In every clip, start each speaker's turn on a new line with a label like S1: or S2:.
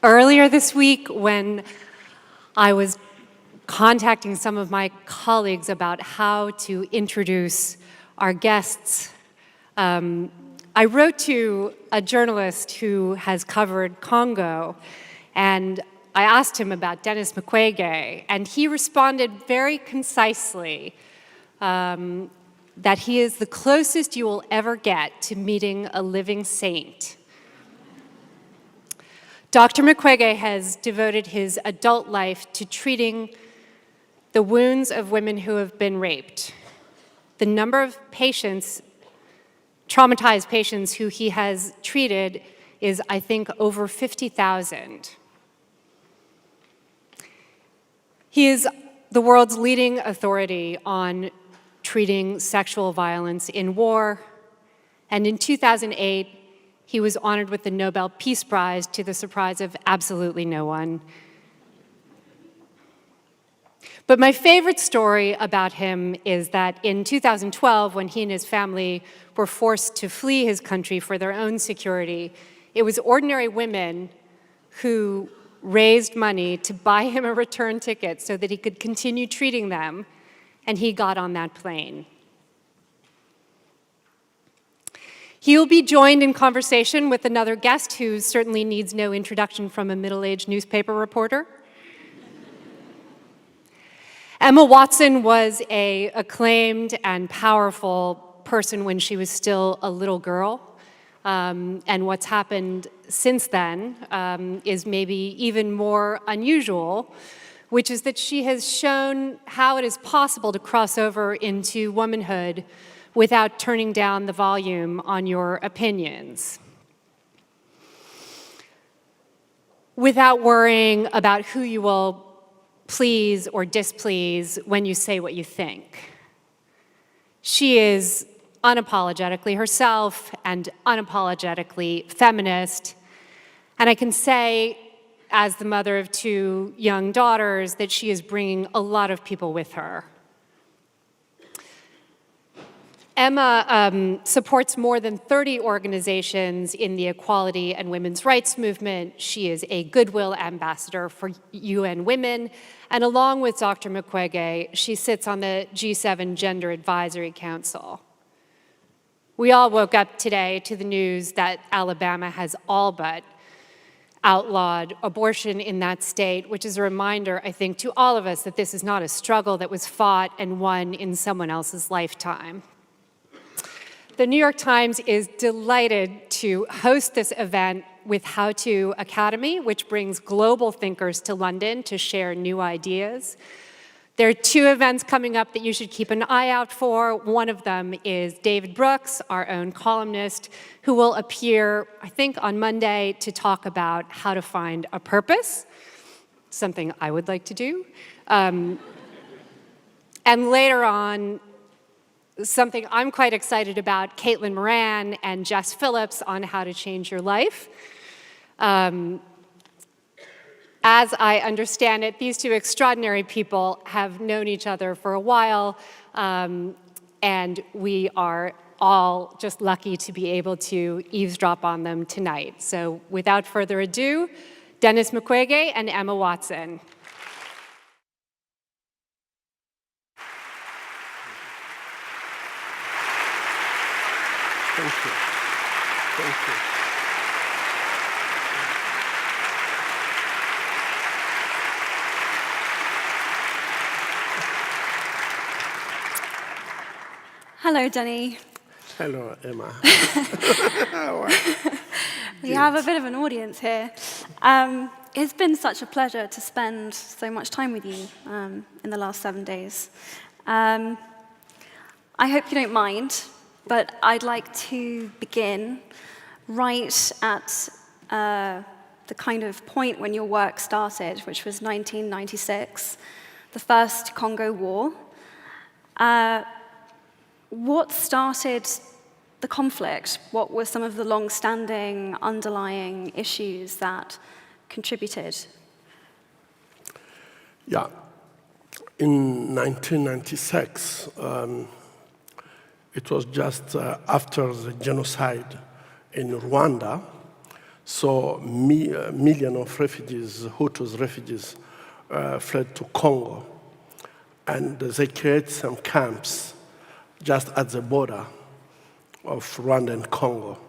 S1: Earlier this week, when I was contacting some of my colleagues about how to introduce our guests, I wrote to a journalist who has covered Congo, and I asked him about Denis Mukwege, and he responded very concisely that he is the closest you will ever get to meeting a living saint. Dr. Mukwege has devoted his adult life to treating the wounds of women who have been raped. The number of patients, traumatized patients who he has treated is, I think, over 50,000. He is the world's leading authority on treating sexual violence in war, and in 2008, he was honored with the Nobel Peace Prize to the surprise of absolutely no one. But my favorite story about him is that in 2012, when he and his family were forced to flee his country for their own security, it was ordinary women who raised money to buy him a return ticket so that he could continue treating them, and he got on that plane. He will be joined in conversation with another guest who certainly needs no introduction from a middle-aged newspaper reporter. Emma Watson was an acclaimed and powerful person when she was still a little girl. And what's happened since then is maybe even more unusual, which is that she has shown how it is possible to cross over into womanhood without turning down the volume on your opinions, without worrying about who you will please or displease when you say what you think. She is unapologetically herself and unapologetically feminist, and I can say, as the mother of two young daughters, that she is bringing a lot of people with her. Emma supports more than 30 organizations in the equality and women's rights movement. She is a goodwill ambassador for UN Women, and along with Dr. Mukwege, she sits on the G7 Gender Advisory Council. We all woke up today to the news that Alabama has all but outlawed abortion in that state, which is a reminder, I think, to all of us that this is not a struggle that was fought and won in someone else's lifetime. The New York Times is delighted to host this event with How To Academy, which brings global thinkers to London to share new ideas. There are two events coming up that you should keep an eye out for. One of them is David Brooks, our own columnist, who will appear, I think, on Monday to talk about how to find a purpose, something I would like to do. And later on, something I'm quite excited about, Caitlin Moran and Jess Phillips on how to change your life. As I understand it, these two extraordinary people have known each other for a while, and we are all just lucky to be able to eavesdrop on them tonight. So without further ado, Denis Mukwege and Emma Watson.
S2: Thank you. Thank you.
S3: Hello, Denny.
S2: Hello, Emma.
S3: We have a bit of an audience here. It's been such a pleasure to spend so much time with you in the last 7 days. I hope you don't mind, but I'd like to begin right at the kind of point when your work started, which was 1996, the first Congo War. What started the conflict? What were some of the long-standing underlying issues that contributed?
S2: Yeah. In 1996, it was just after the genocide in Rwanda, So millions of refugees, Hutus refugees, fled to Congo. And they created some camps just at the border of Rwanda and Congo.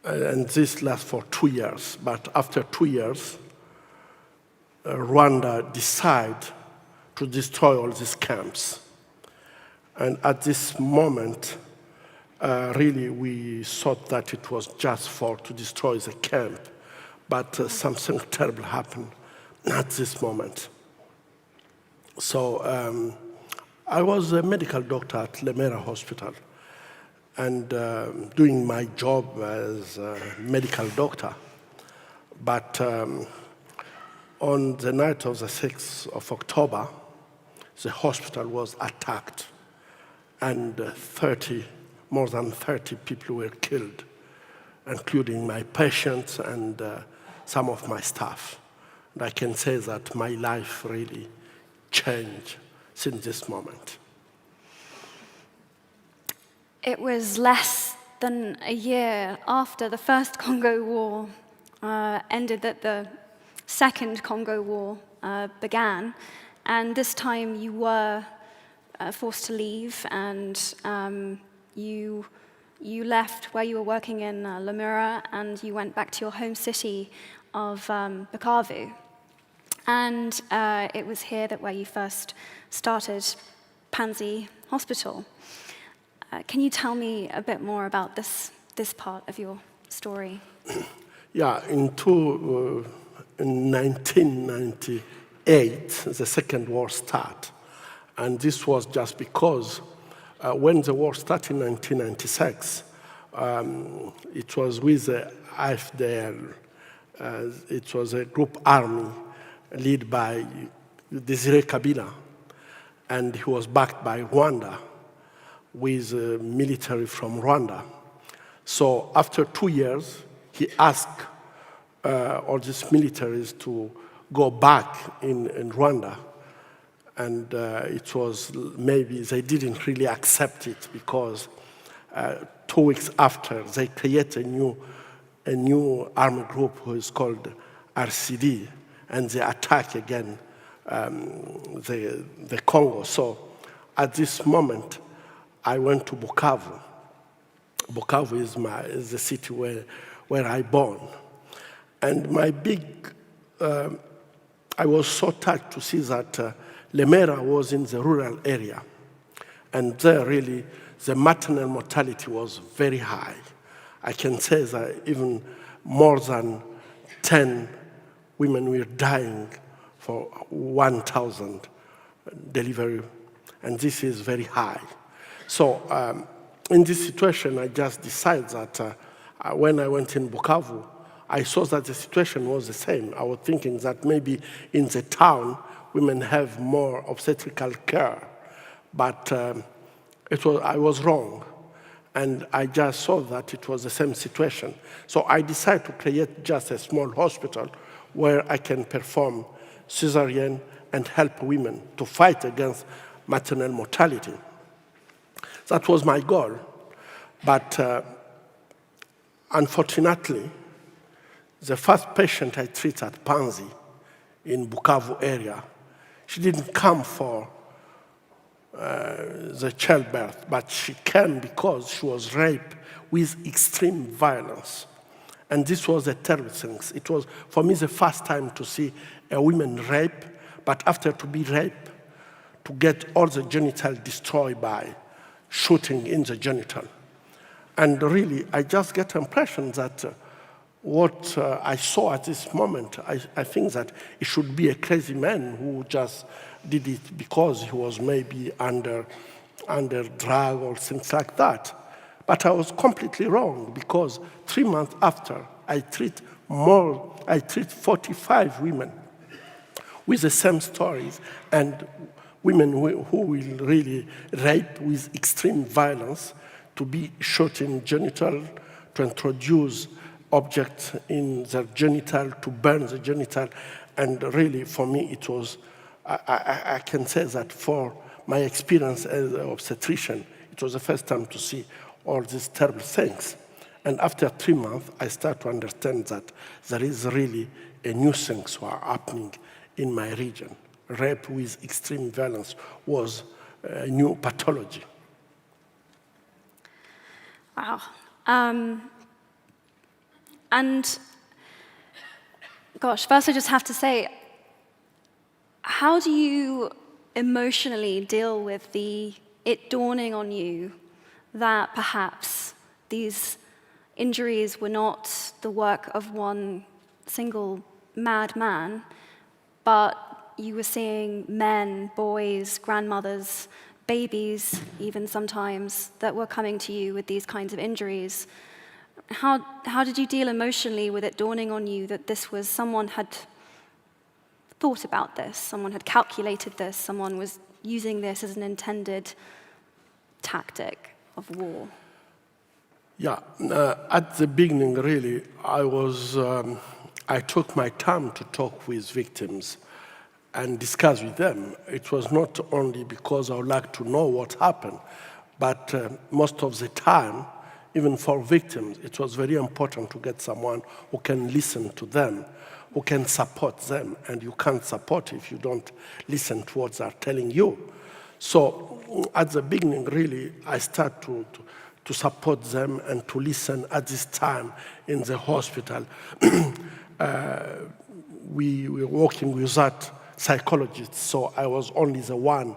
S2: And this lasts for 2 years. But after 2 years, Rwanda decided to destroy all these camps. And at this moment, really, we thought that it was just to destroy the camp. But something terrible happened at this moment. So I was a medical doctor at Lemera Hospital, and doing my job as a medical doctor. But on the night of the 6th of October, the hospital was attacked, and more than 30 people were killed, including my patients and some of my staff. And I can say that my life really changed since this moment.
S3: It was less than a year after the First Congo War ended that the Second Congo War began, and this time you were forced to leave, and you left where you were working in Lemera, and you went back to your home city of Bukavu. And it was here where you first started Panzi Hospital. Can you tell me a bit more about this part of your story?
S2: Yeah, in 1998, the Second War started. And this was just because when the war started in 1996, it was with the AFDL. It was a group army led by Desire Kabila, and he was backed by Rwanda with military from Rwanda. So after 2 years, he asked all these militaries to go back in Rwanda. And it was maybe they didn't really accept it because 2 weeks after, they created a new army group who is called RCD, and they attack again the Congo. So at this moment, I went to Bukavu. Bukavu is the city where I born. And I was so touched to see that Lemera was in the rural area. And there really, the maternal mortality was very high. I can say that even more than 10 women were dying for 1,000 delivery, and this is very high. So in this situation, I just decided that when I went in Bukavu, I saw that the situation was the same. I was thinking that maybe in the town, women have more obstetrical care, but I was wrong. And I just saw that it was the same situation. So I decided to create just a small hospital where I can perform cesarean and help women to fight against maternal mortality. That was my goal. But unfortunately, the first patient I treated at Panzi in Bukavu area, she didn't come for the childbirth, but she came because she was raped with extreme violence. And this was a terrible thing. It was, for me, the first time to see a woman raped, but after to be raped, to get all the genital destroyed by shooting in the genital. And really, I just get the impression that what I saw at this moment, I think that it should be a crazy man who just did it because he was maybe under drug or things like that. But I was completely wrong because 3 months after, I treat 45 women with the same stories, and women who will really rape with extreme violence, to be shot in genital, to introduce objects in their genital, to burn the genital. And really, for me, it was, I can say that for my experience as an obstetrician, it was the first time to see all these terrible things. And after 3 months, I start to understand that there is really a new things were happening in my region. Rape with extreme violence was a new pathology.
S3: Wow. And gosh, first I just have to say, how do you emotionally deal with it dawning on you that perhaps these injuries were not the work of one single madman, but you were seeing men, boys, grandmothers, babies, even sometimes, that were coming to you with these kinds of injuries? How did you deal emotionally with it dawning on you that this was someone had thought about this, someone had calculated this, someone was using this as an intended tactic of war?
S2: Yeah, at the beginning, really, I took my time to talk with victims and discuss with them. It was not only because I would like to know what happened, but most of the time, even for victims, it was very important to get someone who can listen to them, who can support them, and you can't support if you don't listen to what they're telling you. So at the beginning, really, I start to support them and to listen at this time in the hospital. We were working with that psychologist, so I was only the one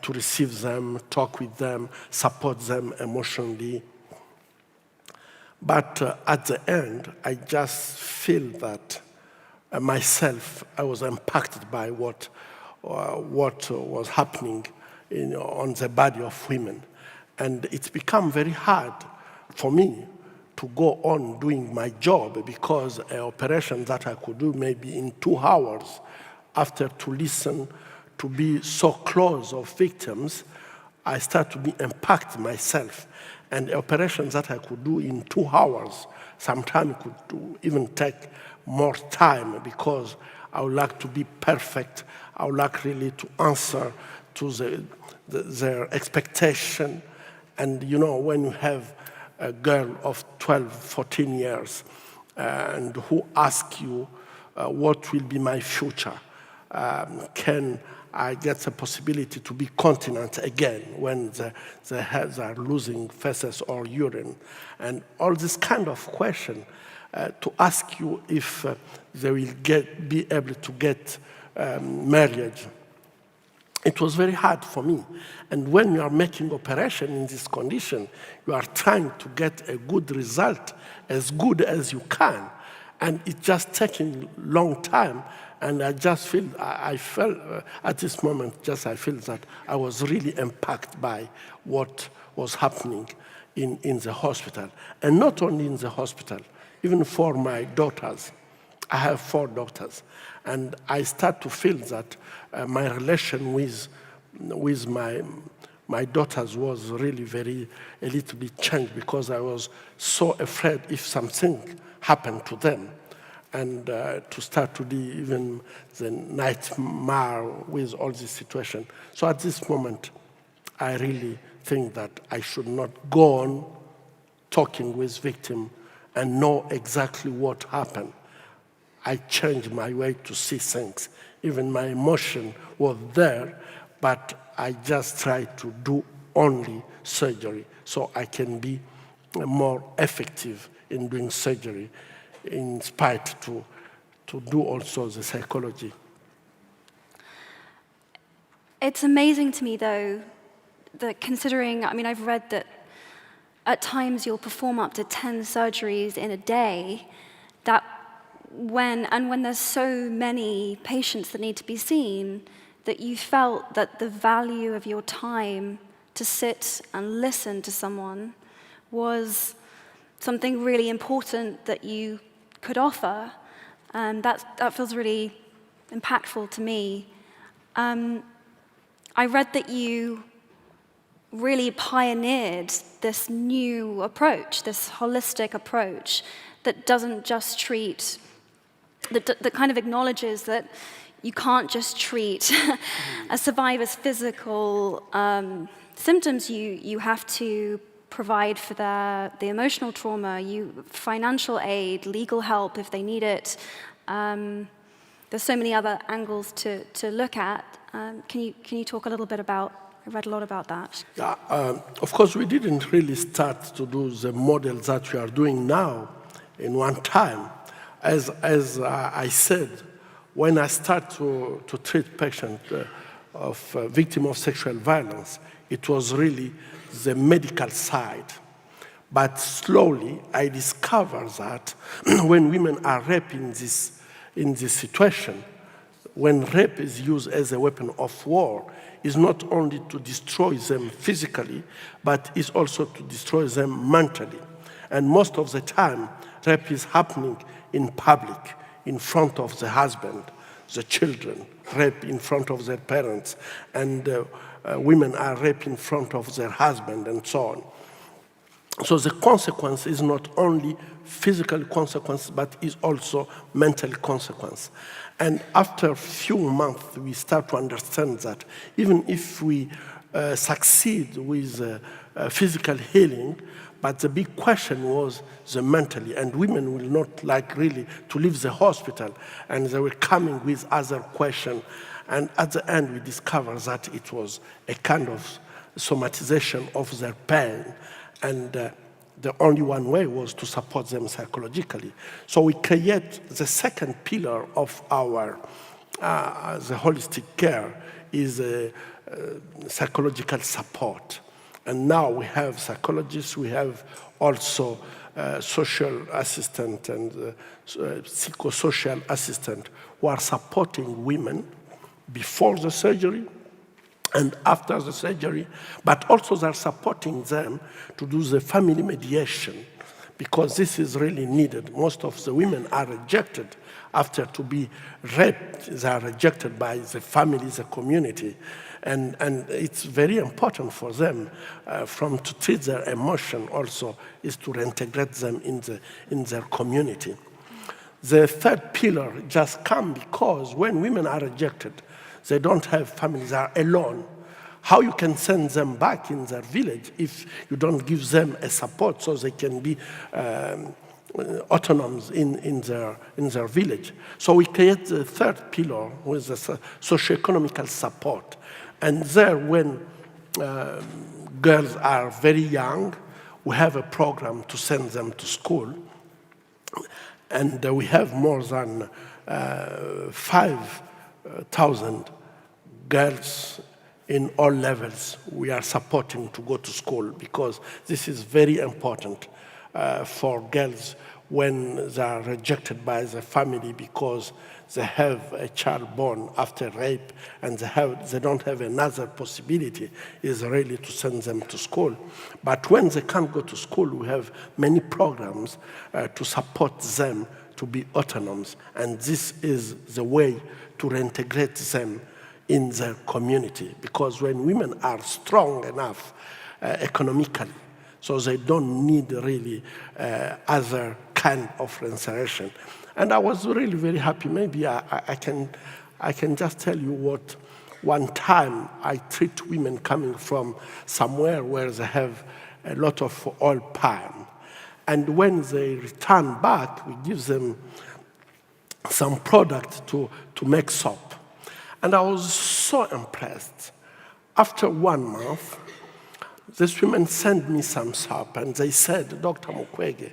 S2: to receive them, talk with them, support them emotionally. But at the end, I just feel that myself, I was impacted by what was happening on the body of women. And it's become very hard for me to go on doing my job because an operation that I could do maybe in 2 hours, after to listen, to be so close of victims, I start to be impacted myself. And operations that I could do in 2 hours, sometimes could even take more time because I would like to be perfect. I would like really to answer to their expectation. And you know, when you have a girl of 12, 14 years and who asks you, what will be my future? Can I get the possibility to be continent again when the heads are losing feces or urine? And all this kind of question to ask you if they will be able to get marriage. It was very hard for me. And when you are making operation in this condition, you are trying to get a good result, as good as you can. And it's just taking long time. And I just feel, I felt at this moment, I feel that I was really impacted by what was happening in the hospital. And not only in the hospital, even for my daughters. I have 4 daughters. And I start to feel that my relation with my daughters was really a little bit changed because I was so afraid if something happened to them. And to start to be even the nightmare with all this situation. So at this moment, I really think that I should not go on talking with victims and know exactly what happened. I changed my way to see things. Even my emotion was there, but I just tried to do only surgery so I can be more effective in doing surgery, in spite to do also the psychology.
S3: It's amazing to me, though, that considering, I mean, I've read that at times you'll perform up to 10 surgeries in a day, that when there's so many patients that need to be seen, that you felt that the value of your time to sit and listen to someone was something really important that you could offer. And that feels really impactful to me. I read that you really pioneered this new approach, this holistic approach that doesn't just treat, that kind of acknowledges that you can't just treat a survivor's physical symptoms. You have to provide for the emotional trauma, financial aid, legal help if they need it. There's so many other angles to look at. Can you talk a little bit about? I read a lot about that.
S2: Yeah, of course, we didn't really start to do the model that we are doing now in one time. As I said, when I start to treat patients victims of sexual violence, it was really the medical side. But slowly, I discovered that when women are raped in this situation, when rape is used as a weapon of war, is not only to destroy them physically, but is also to destroy them mentally. And most of the time, rape is happening in public, in front of the husband, the children, rape in front of their parents, and women are raped in front of their husband, and so on. So the consequence is not only physical consequence, but is also mental consequence. And after a few months, we start to understand that even if we succeed with physical healing, but the big question was the mentally, and women will not like really to leave the hospital, and they were coming with other questions. And at the end, we discovered that it was a kind of somatization of their pain, and the only one way was to support them psychologically. So we create the second pillar of our the holistic care is psychological support. And now we have psychologists, we have also social assistant and psychosocial assistant who are supporting women before the surgery and after the surgery, but also they're supporting them to do the family mediation, because this is really needed. Most of the women are rejected after to be raped. They are rejected by the family, the community. And it's very important for them to treat their emotion also is to reintegrate them in their community. The third pillar just comes because when women are rejected, they don't have families, they are alone. How you can send them back in their village if you don't give them a support so they can be autonomous in their village? So we create the third pillar with the socioeconomical support. And there, when girls are very young, we have a program to send them to school. And we have more than 5,000 girls in all levels we are supporting to go to school, because this is very important for girls when they are rejected by the family because they have a child born after rape and they don't have another possibility, is really to send them to school. But when they can't go to school, we have many programs to support them to be autonomous, and this is the way to reintegrate them in their community, because when women are strong enough economically, so they don't need really other kind of reinsertion. And I was really very happy. Maybe I can just tell you what one time I treat women coming from somewhere where they have a lot of oil palm. And when they return back, we give them some product to make soap. And I was so impressed. After 1 month, these women sent me some soap, and they said, Dr. Mukwege,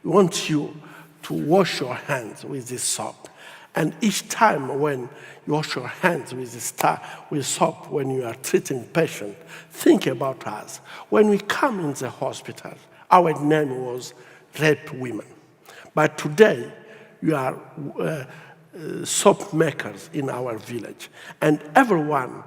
S2: we want you to wash your hands with this soap. And each time when you wash your hands with soap when you are treating patients, think about us. When we come in the hospital, our name was Rape Women. But today, you are soap makers in our village. And everyone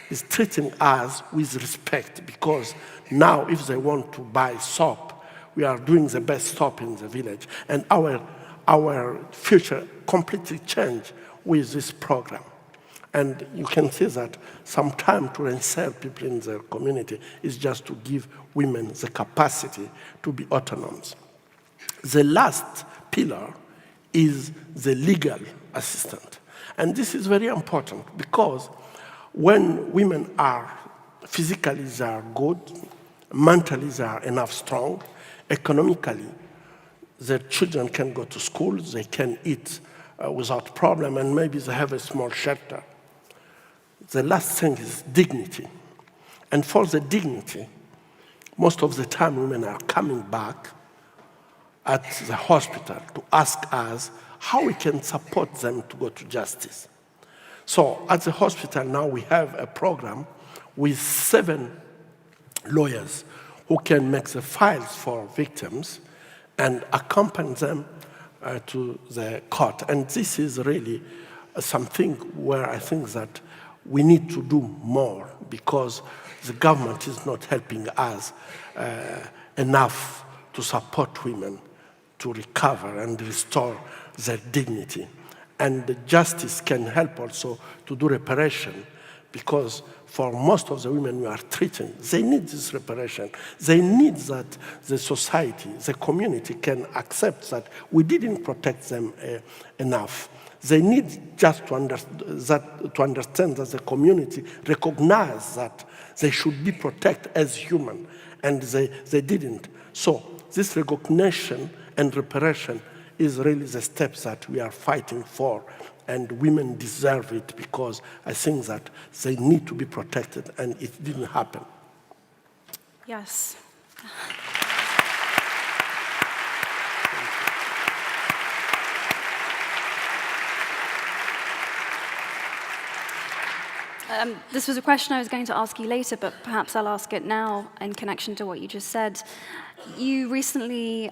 S2: is treating us with respect, because now if they want to buy soap, we are doing the best soap in the village. And our future completely changed with this program. And you can see that some time to reinsert people in the community is just to give women the capacity to be autonomous. The last pillar is the legal assistant. And this is very important, because when women are physically they are good, mentally they are enough strong, economically their children can go to school, they can eat without problem, and maybe they have a small shelter. The last thing is dignity. And for the dignity, most of the time women are coming back at the hospital to ask us how we can support them to go to justice. So at the hospital now we have a program with 7 lawyers who can make the files for victims and accompany them to the court. And this is really something where I think that we need to do more because the government is not helping us enough to support women to recover and restore their dignity. And the justice can help also to do reparation because for most of the women we are treating, they need this reparation. They need that the society, the community can accept that we didn't protect them enough. They need just to understand that the community recognize that they should be protected as human, and they didn't. So this recognition and reparation is really the steps that we are fighting for, and women deserve it because I think that they need to be protected, and it didn't happen.
S3: Yes. This was a question I was going to ask you later, but perhaps I'll ask it now in connection to what you just said. You recently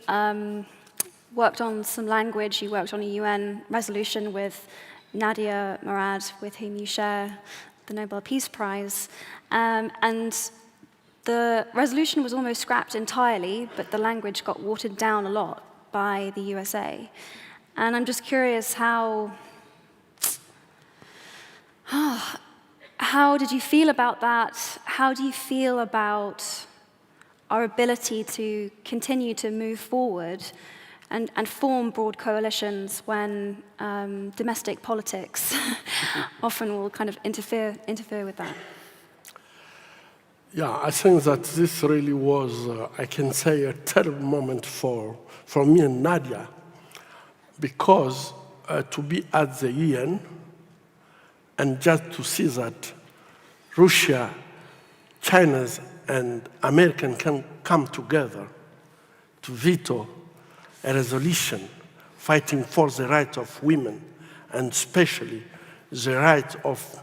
S3: worked on some language. You worked on a UN resolution with Nadia Murad, with whom you share the Nobel Peace Prize. And the resolution was almost scrapped entirely, but the language got watered down a lot by the USA. And I'm just curious how did you feel about that? How do you feel about our ability to continue to move forward and form broad coalitions when domestic politics often will kind of interfere with that?
S2: Yeah, I think that this really was, I can say, a terrible moment for me and Nadia, because to be at the UN and just to see that Russia, China, and America can come together to veto a resolution fighting for the rights of women, and especially the right of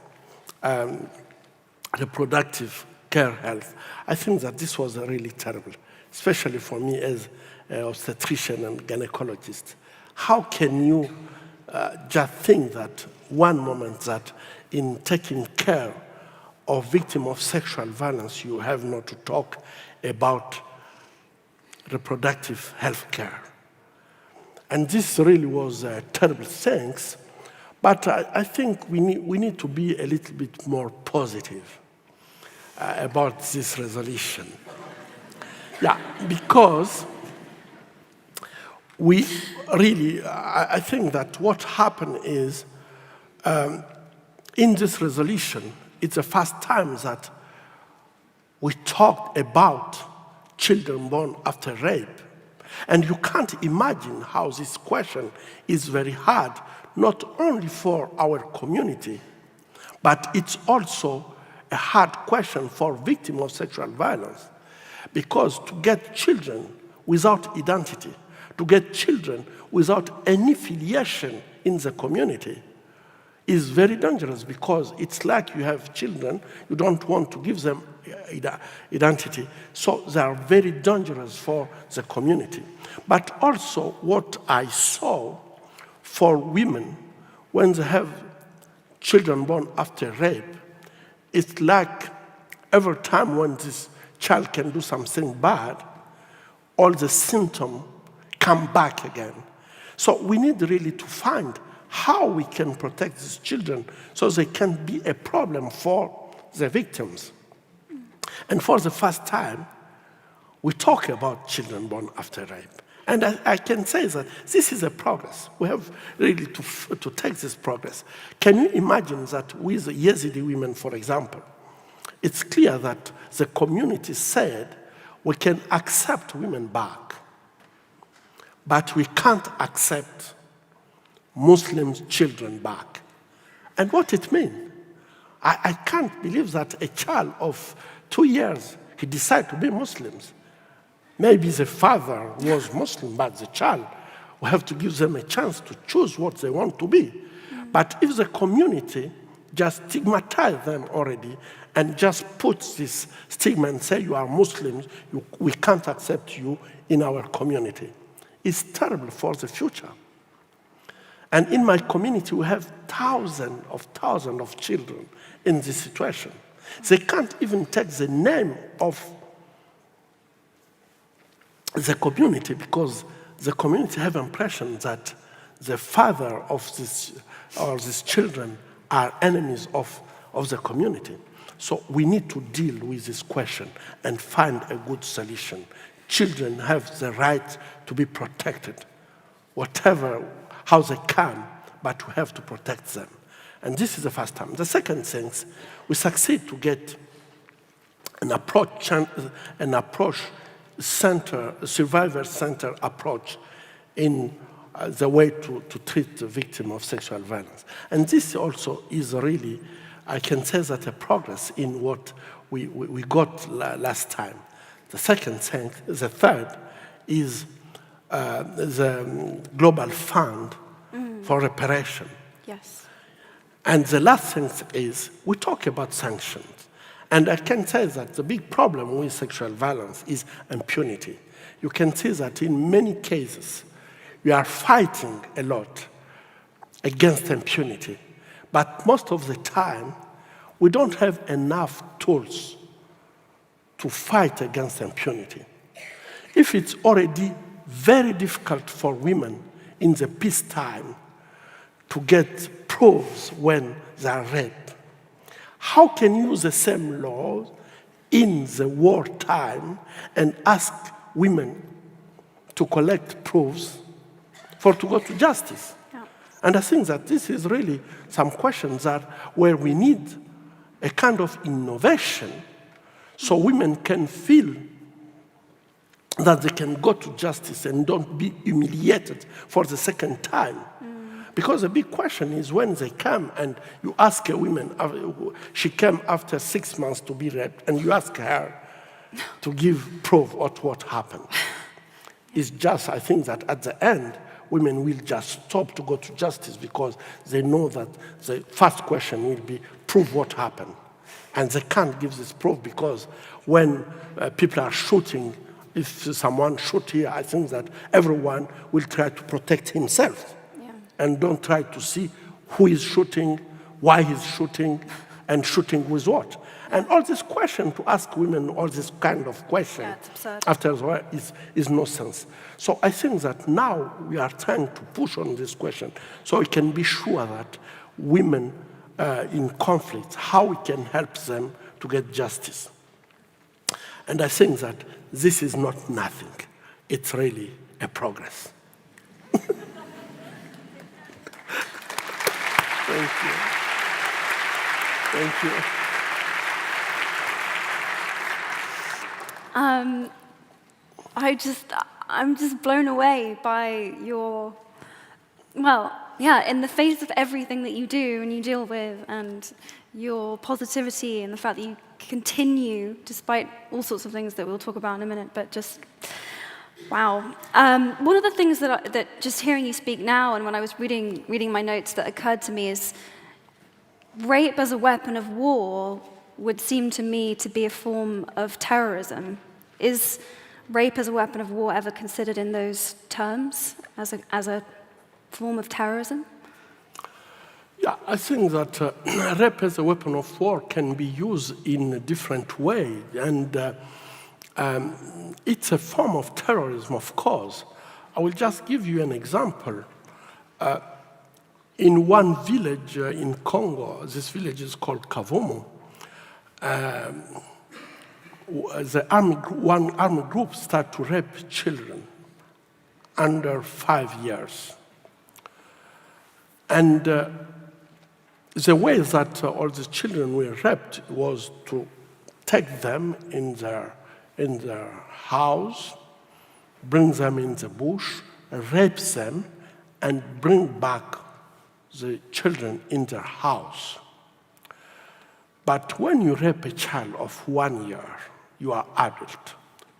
S2: reproductive care health. I think that this was really terrible, especially for me as an obstetrician and gynecologist. How can you just think that one moment that in taking care of victims of sexual violence, you have not to talk about reproductive health care? And this really was terrible things, but I think we need to be a little bit more positive about this resolution. Yeah, because we really, I think that what happened is, in this resolution, it's the first time that we talked about children born after rape. And you can't imagine how this question is very hard, not only for our community, but it's also a hard question for victims of sexual violence. Because to get children without identity, to get children without any filiation in the community is very dangerous, because it's like you have children, you don't want to give them identity. So they are very dangerous for the community. But also what I saw for women when they have children born after rape, it's like every time when this child can do something bad, all the symptoms come back again. So we need really to find how we can protect these children so they can be a problem for the victims. And for the first time, we talk about children born after rape. And I can say that this is a progress. We have really to take this progress. Can you imagine that with Yazidi women, for example, it's clear that the community said We can accept women back, but we can't accept Muslim children back. And what it means, I can't believe that a child of 2 years, he decided to be Muslims. Maybe the father was Muslim, but the child, we have to give them a chance to choose what they want to be. But if the community just stigmatize them already and just puts this stigma and say you are Muslims, we can't accept you in our community, it's terrible for the future. And in my community, we have thousands of children in this situation. They can't even take the name of the community because the community have impression that the father of these children are enemies of the community. So we need to deal with this question and find a good solution. Children have the right to be protected, how they can, but we have to protect them. And this is the first time. The second thing, we succeed to get an approach center, a survivor center approach in the way to treat the victim of sexual violence. And this also is really, I can say that a progress in what we got last time. The third is the Global Fund for Reparation.
S3: Yes.
S2: And the last thing is, we talk about sanctions. And I can say that the big problem with sexual violence is impunity. You can see that in many cases, we are fighting a lot against impunity. But most of the time, we don't have enough tools to fight against impunity. If it's already very difficult for women in the peacetime to get proofs when they are raped, how can you use the same laws in the wartime and ask women to collect proofs to go to justice?
S3: Yeah.
S2: And I think that this is really some questions where we need a kind of innovation so women can feel that they can go to justice and don't be humiliated for the second time. Because the big question is when they come and you ask a woman, she came after 6 months to be raped, and you ask her to give proof of what happened. It's just, I think that at the end, women will just stop to go to justice because they know that the first question will be, prove what happened. And they can't give this proof because when people are shooting, if someone shoots here, I think that everyone will try to protect himself. And don't try to see who is shooting, why he's shooting, and shooting with what. And all this question to ask women, all this kind of question, after all, is nonsense. So I think that now we are trying to push on this question so we can be sure that women in conflict, how we can help them to get justice. And I think that this is not nothing. It's really a progress. Thank you. Thank you.
S3: I'm just blown away by your, in the face of everything that you do and you deal with and your positivity and the fact that you continue despite all sorts of things that we'll talk about in a minute, but just, wow. One of the things that just hearing you speak now and when I was reading my notes that occurred to me is rape as a weapon of war would seem to me to be a form of terrorism. Is rape as a weapon of war ever considered in those terms as a form of terrorism?
S2: Yeah, I think that rape as a weapon of war can be used in a different way, and it's a form of terrorism, of course. I will just give you an example. In one village in Congo, this village is called Kavumu, one army group started to rape children under 5 years. And the way that all the children were raped was to take them in their in their house, brings them in the bush, rapes them, and bring back the children in their house. But when you rape a child of 1 year, you are adult.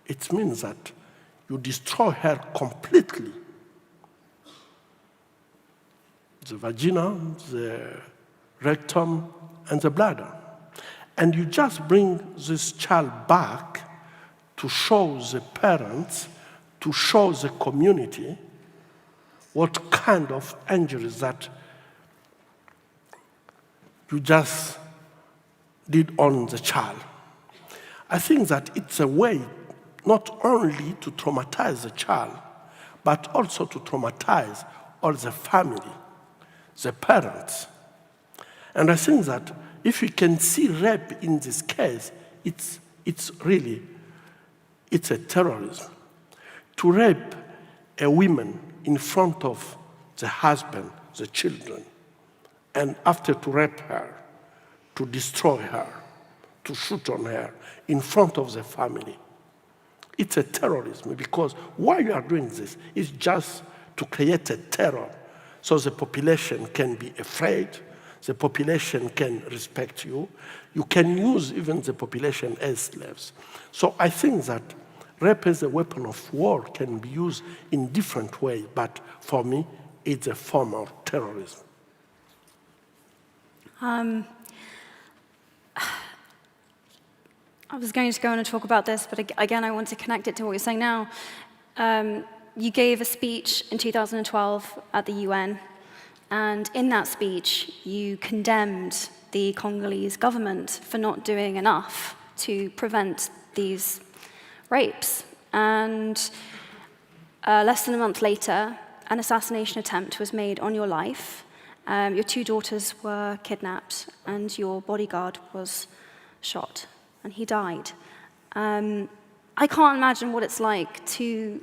S2: It means that you destroy her completely. The vagina, the rectum, and the bladder. And you just bring this child back to show the parents, to show the community what kind of injuries that you just did on the child. I think that it's a way not only to traumatize the child, but also to traumatize all the family, the parents. And I think that if you can see rape in this case, it's a terrorism. To rape a woman in front of the husband, the children, and after to rape her, to destroy her, to shoot on her in front of the family. It's a terrorism because why you are doing this is just to create a terror so the population can be afraid, the population can respect you. You can use even the population as slaves. So I think that rape as a weapon of war can be used in different ways, but for me, it's a form of terrorism.
S3: I was going to go on and talk about this, but again, I want to connect it to what you're saying now. You gave a speech in 2012 at the UN, and in that speech, you condemned the Congolese government for not doing enough to prevent these rapes. And less than a month later, an assassination attempt was made on your life. Your 2 daughters were kidnapped, and your bodyguard was shot, and he died. I can't imagine what it's like to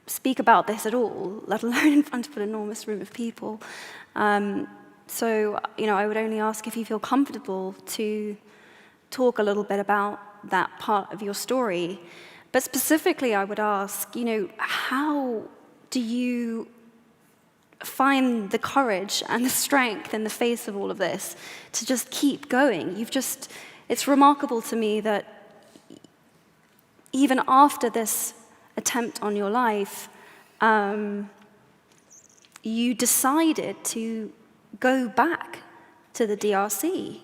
S3: speak about this at all, let alone in front of an enormous room of people. So, I would only ask if you feel comfortable to talk a little bit about that part of your story. But specifically, I would ask, how do you find the courage and the strength in the face of all of this to just keep going? It's remarkable to me that even after this attempt on your life, you decided to go back to the DRC.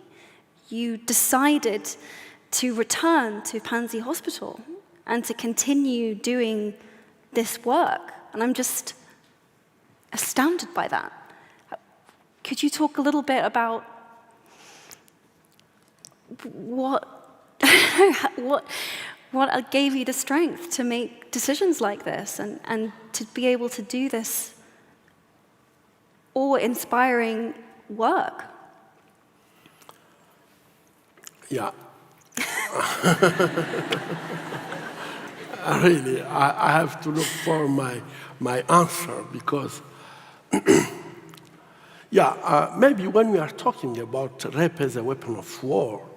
S3: You decided to return to Panzi Hospital and to continue doing this work. And I'm just astounded by that. Could you talk a little bit about what gave you the strength to make decisions like this and to be able to do this awe-inspiring work?
S2: Yeah. Really, I have to look for my answer because, maybe when we are talking about rape as a weapon of war,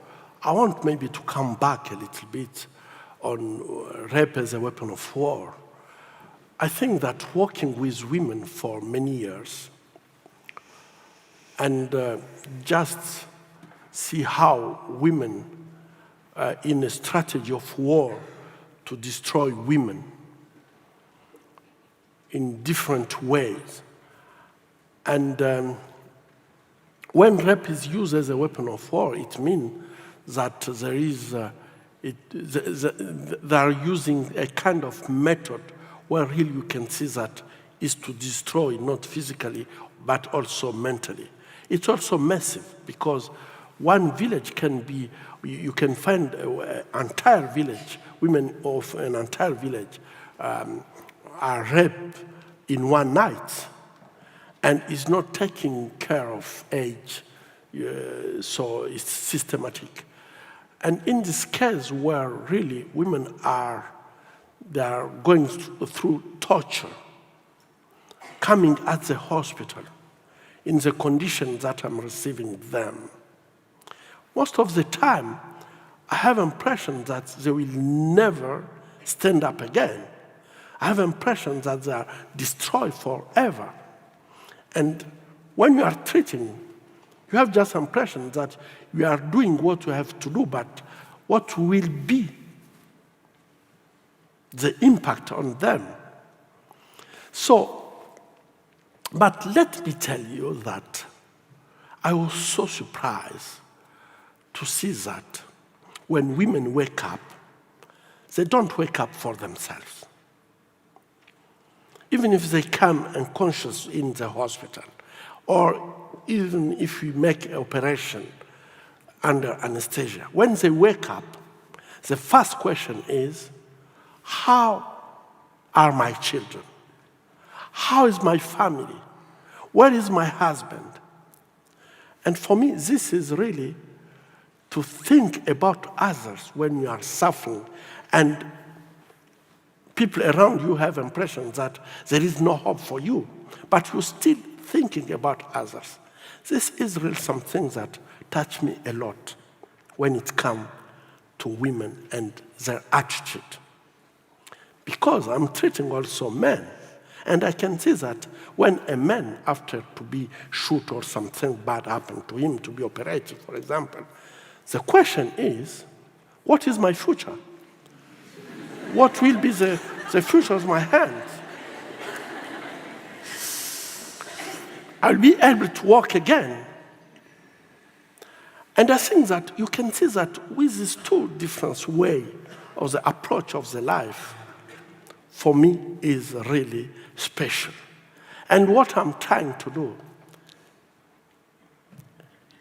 S2: I want maybe to come back a little bit on rape as a weapon of war. I think that working with women for many years and just see how women in a strategy of war to destroy women in different ways. And when rape is used as a weapon of war, it means that they are using a kind of method where really you can see that is to destroy, not physically, but also mentally. It's also massive because one village can be, you can find an entire village, women of an entire village are raped in one night and is not taking care of age, so it's systematic. And in this case where really women they are going through torture, coming at the hospital in the conditions that I'm receiving them, most of the time, I have impression that they will never stand up again. I have impression that they are destroyed forever. And when you are treating, you have just impression that you are doing what you have to do, but what will be the impact on them? So, but let me tell you that I was so surprised to see that when women wake up, they don't wake up for themselves. Even if they come unconscious in the hospital, or even if we make an operation under anesthesia, when they wake up, the first question is, how are my children? How is my family? Where is my husband? And for me, this is really to think about others when you are suffering, and people around you have impression that there is no hope for you, but you're still thinking about others. This is really something that touched me a lot when it comes to women and their attitude. Because I'm treating also men, and I can see that when a man, after to be shot or something bad happened to him, to be operated, for example, the question is, what is my future? What will be the future of my hands? I'll be able to walk again. And I think that you can see that with these two different ways of the approach of the life, for me, is really special. And what I'm trying to do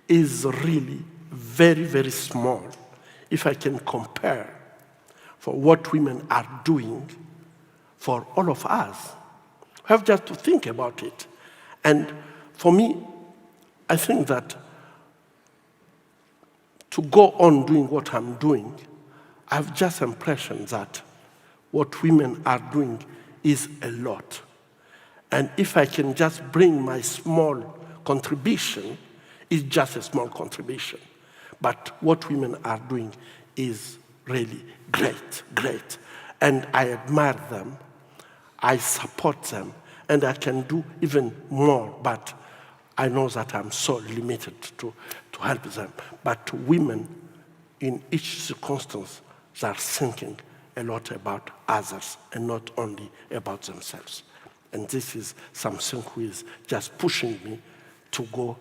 S2: is really very, very small, if I can compare for what women are doing for all of us. We have just to think about it. And for me, I think that to go on doing what I'm doing, I have just impression that what women are doing is a lot. And if I can just bring my small contribution, it's just a small contribution. But what women are doing is really great, great. And I admire them, I support them, and I can do even more, but I know that I'm so limited to help them. But women, in each circumstance, they are thinking a lot about others and not only about themselves. And this is something which is just pushing me to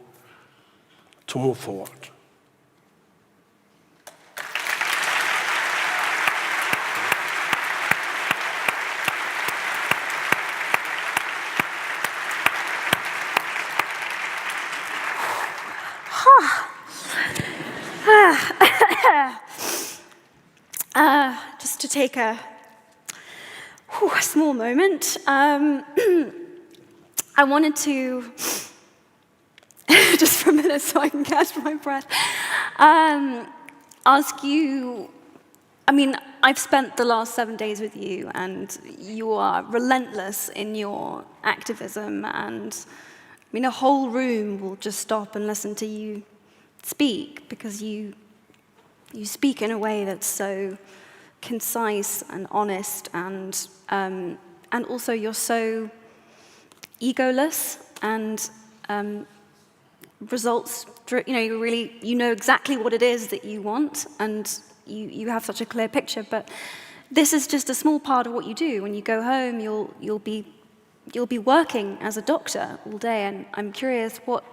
S2: move forward.
S3: Just to take a small moment, I wanted to, just for a minute so I can catch my breath, ask you, I've spent the last 7 days with you, and you are relentless in your activism, and a whole room will just stop and listen to you speak, because you speak in a way that's so concise and honest, and also you're so egoless and results. You know exactly what it is that you want, and you have such a clear picture. But this is just a small part of what you do. When you go home, you'll be working as a doctor all day, and I'm curious, what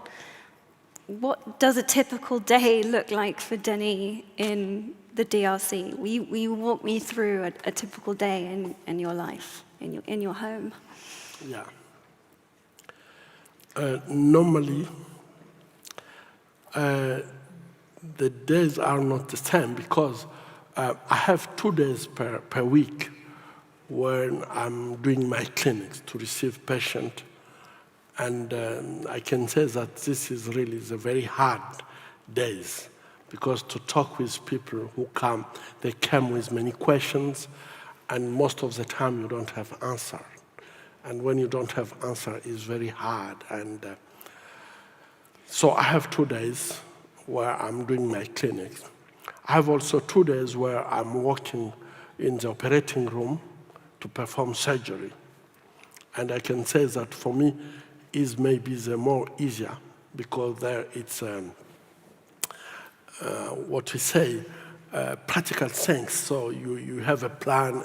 S3: does a typical day look like for Denis in the DRC? Will you walk me through a typical day in your life, in your home?
S2: Yeah. Normally, the days are not the same, because I have 2 days per week when I'm doing my clinics to receive patients. And I can say that this is really the very hard days, because to talk with people who come, they come with many questions, and most of the time you don't have answer. And when you don't have answer, it's very hard. And so I have 2 days where I'm doing my clinics. I have also 2 days where I'm working in the operating room to perform surgery. And I can say that for me is maybe the more easier, because there it's what we say, practical things. So you have a plan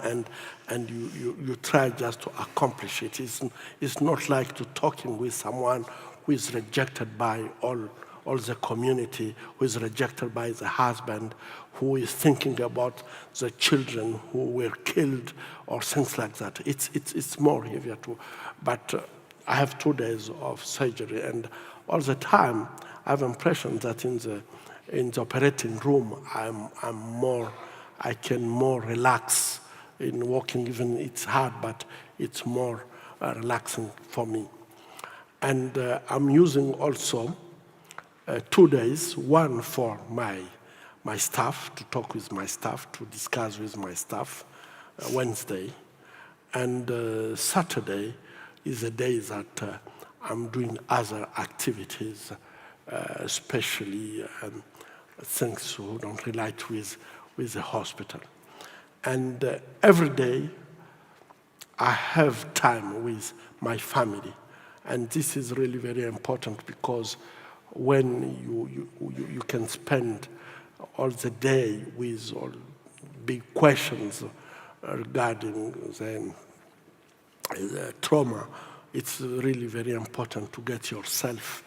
S2: and you try just to accomplish it. It's not like to talking with someone who is rejected by all the community, who is rejected by the husband, who is thinking about the children who were killed or things like that. It's more heavier too. But I have 2 days of surgery, and all the time I have impression that in the operating room I can more relax in walking. Even it's hard, but it's more relaxing for me. And I'm using also 2 days, one for my staff, to talk with my staff, to discuss with my staff, Wednesday. And Saturday is a day that I'm doing other activities, especially things who don't relate with the hospital. And every day I have time with my family. And this is really very important, because when you can spend all the day with all big questions regarding the trauma, it's really very important to get yourself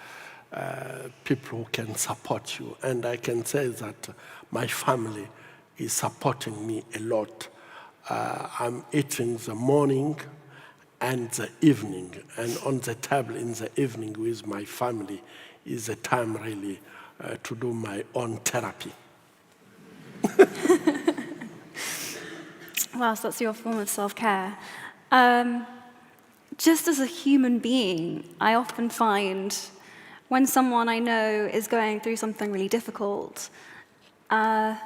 S2: people who can support you. And I can say that my family is supporting me a lot. I'm eating the morning and the evening, and on the table in the evening with my family is a time really to do my own therapy.
S3: Wow, so that's your form of self-care. Just as a human being, I often find when someone I know is going through something really difficult, the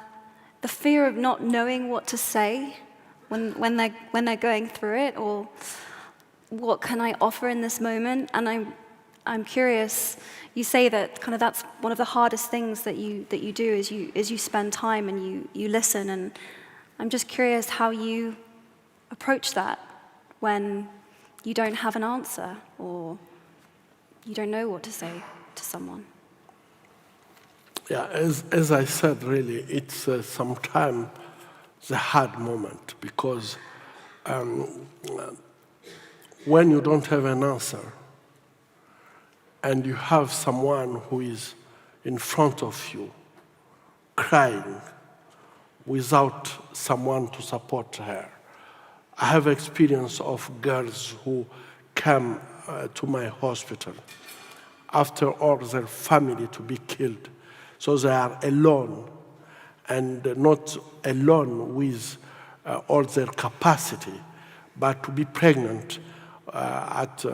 S3: fear of not knowing what to say when they're going through it, or what can I offer in this moment? And I'm curious. You say that kind of that's one of the hardest things that you do is you spend time and you listen. And I'm just curious how you approach that when you don't have an answer or you don't know what to say to someone.
S2: Yeah, as I said, really, it's sometimes the hard moment, because when you don't have an answer and you have someone who is in front of you crying without someone to support her. I have experience of girls who come to my hospital after all their family to be killed. So they are alone, and not alone with all their capacity, but to be pregnant at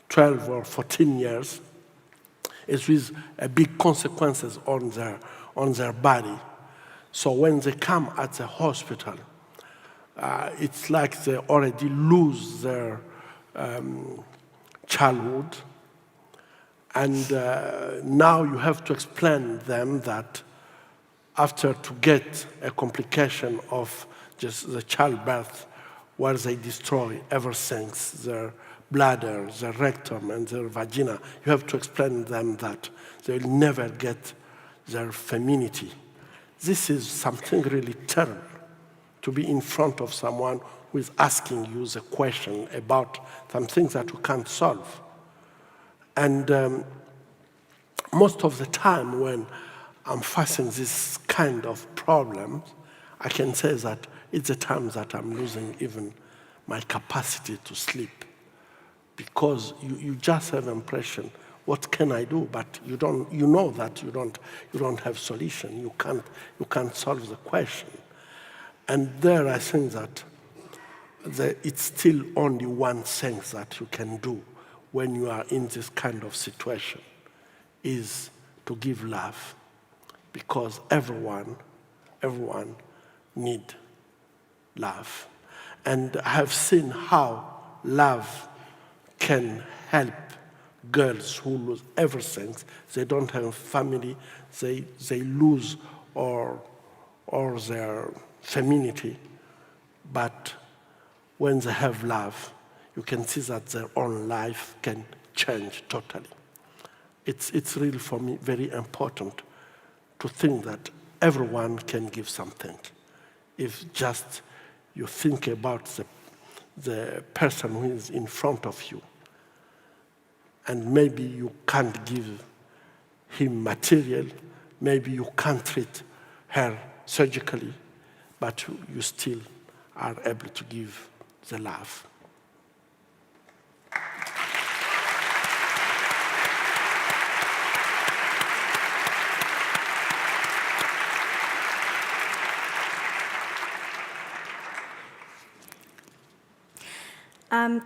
S2: 12 or 14 years is with big consequences on their body. So when they come at the hospital, it's like they already lose their childhood. And now you have to explain them that after to get a complication of just the childbirth, where they destroy everything, their bladder, their rectum, and their vagina, you have to explain them that they will never get their femininity. This is something really terrible, to be in front of someone who is asking you the question about something that you can't solve. And most of the time when I'm facing this kind of problems, I can say that it's the time that I'm losing even my capacity to sleep. Because you just have impression, what can I do? But you know that you don't have solution. You can't solve the question. And there I think that it's still only one thing that you can do when you are in this kind of situation, is to give love. Because everyone need love. And I have seen how love can help girls who lose everything. They don't have family, they lose or or their femininity, but when they have love, you can see that their own life can change totally. It's really, for me, very important to think that everyone can give something. If just you think about the person who is in front of you, and maybe you can't give him material, maybe you can't treat her surgically, but you still are able to give the love.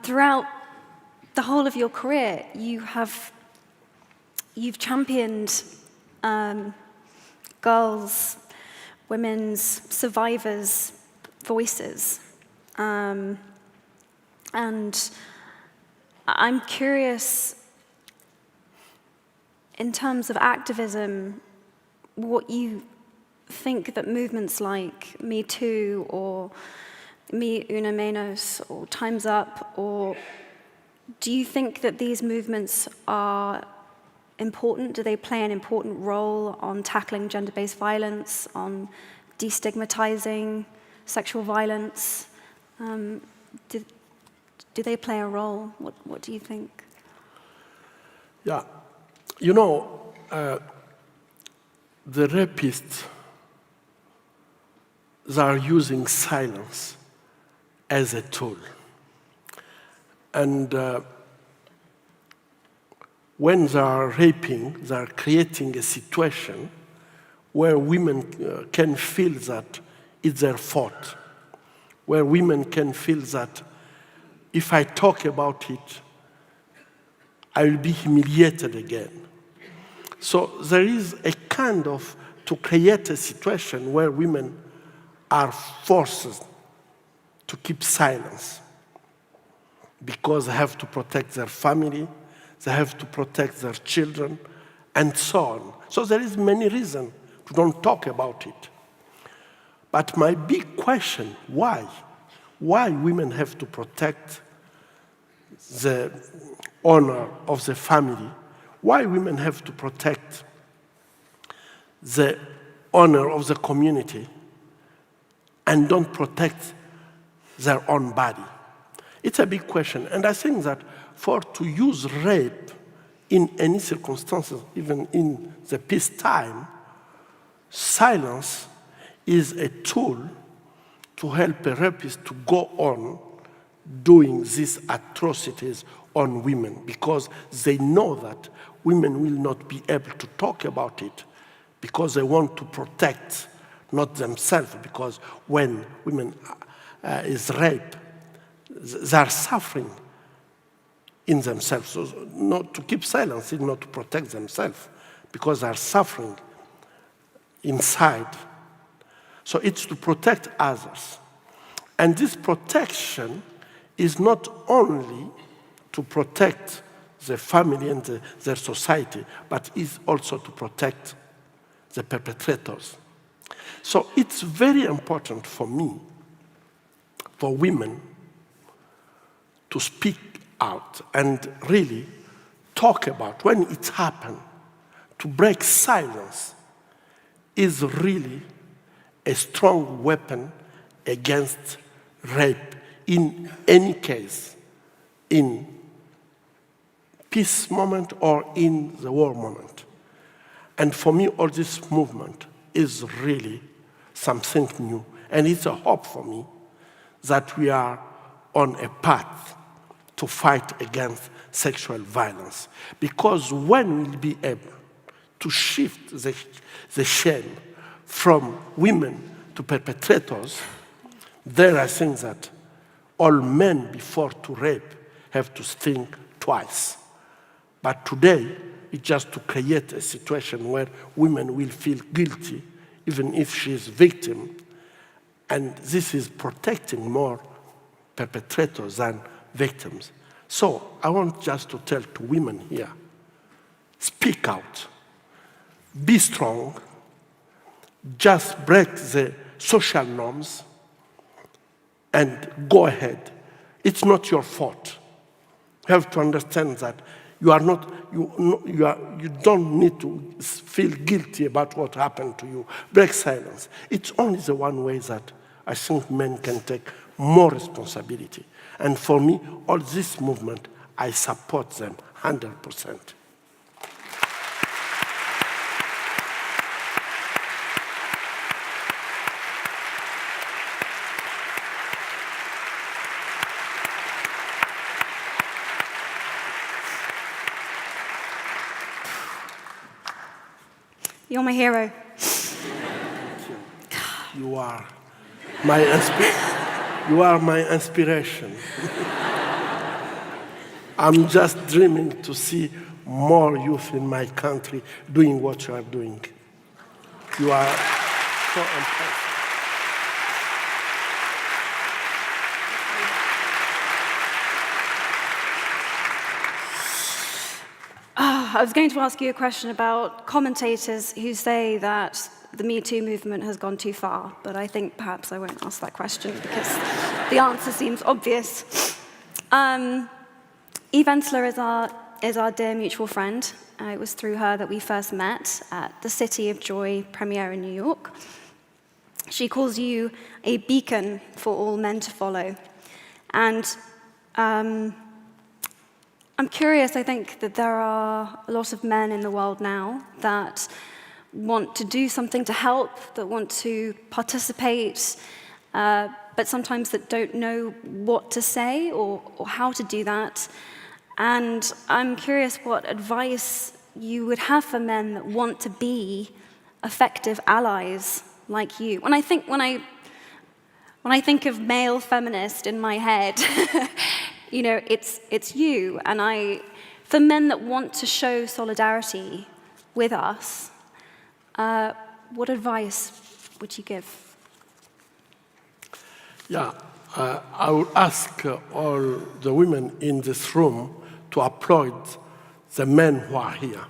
S3: Throughout the whole of your career, you've championed girls, women's, survivors' voices. And I'm curious, in terms of activism, what you think that movements like Me Too or Me Una Menos or Time's Up, or do you think that these movements are important? Do they play an important role on tackling gender-based violence, on destigmatizing sexual violence? Do they play a role? What do you think?
S2: Yeah, you know, the rapists, they are using silence as a tool. And when they are raping, they are creating a situation where women can feel that it's their fault, where women can feel that if I talk about it, I will be humiliated again. So there is a kind of, to create a situation where women are forced to keep silence because they have to protect their family, they have to protect their children, and so on. So there is many reasons to don't talk about it. But my big question, why? Why women have to protect the honor of the family? Why women have to protect the honor of the community and don't protect their own body? It's a big question. And I think that to use rape in any circumstances, even in the peacetime, silence is a tool to help a rapist to go on doing these atrocities on women, because they know that women will not be able to talk about it because they want to protect not themselves, because when women is raped, they are suffering in themselves. So not to keep silence is not to protect themselves, because they are suffering inside. So it's to protect others. And this protection is not only to protect the family and their society, but is also to protect the perpetrators. So it's very important for me, for women, to speak out and really talk about when it happened. To break silence is really a strong weapon against rape in any case, in peace moment or in the war moment. And for me, all this movement is really something new. And it's a hope for me that we are on a path to fight against sexual violence. Because when we'll be able to shift the shame from women to perpetrators, there I think that all men before to rape have to think twice. But today, it's just to create a situation where women will feel guilty even if she is a victim. And this is protecting more perpetrators than victims. So I want just to tell to women here, speak out, be strong, just break the social norms and go ahead. It's not your fault. You have to understand that you are not, you don't need to feel guilty about what happened to you. Break silence. It's only the one way that I think men can take more responsibility. And for me, all this movement, I support them 100%.
S3: You're my hero.
S2: You are my inspiration. I'm just dreaming to see more youth in my country doing what you are doing. You are so impressive.
S3: I was going to ask you a question about commentators who say that the Me Too movement has gone too far, but I think perhaps I won't ask that question because the answer seems obvious. Eve Ensler is our dear mutual friend. It was through her that we first met at the City of Joy premiere in New York. She calls you a beacon for all men to follow. And I'm curious, I think that there are a lot of men in the world now that want to do something to help, that want to participate, but sometimes that don't know what to say or how to do that. And I'm curious what advice you would have for men that want to be effective allies like you. When I think of male feminist in my head, you know, it's you. And for men that want to show solidarity with us, what advice would you give?
S2: Yeah, I would ask all the women in this room to applaud the men who are here.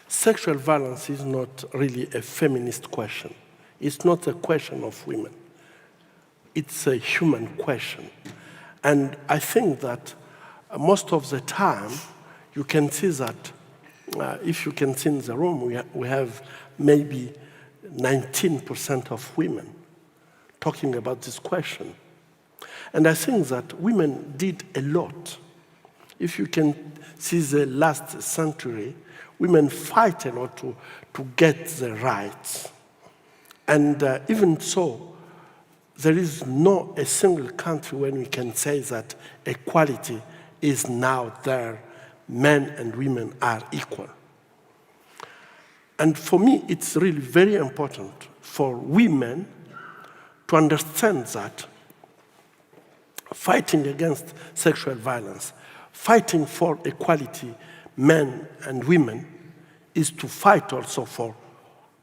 S2: Sexual violence is not really a feminist question. It's not a question of women. It's a human question. And I think that most of the time, you can see that, if you can see in the room, we have maybe 19% of women talking about this question. And I think that women did a lot. If you can see the last century, women fight a lot to get the rights. And even so, there is not a single country where we can say that equality is now there. Men and women are equal. And for me, it's really very important for women to understand that fighting against sexual violence, fighting for equality, men and women, is to fight also for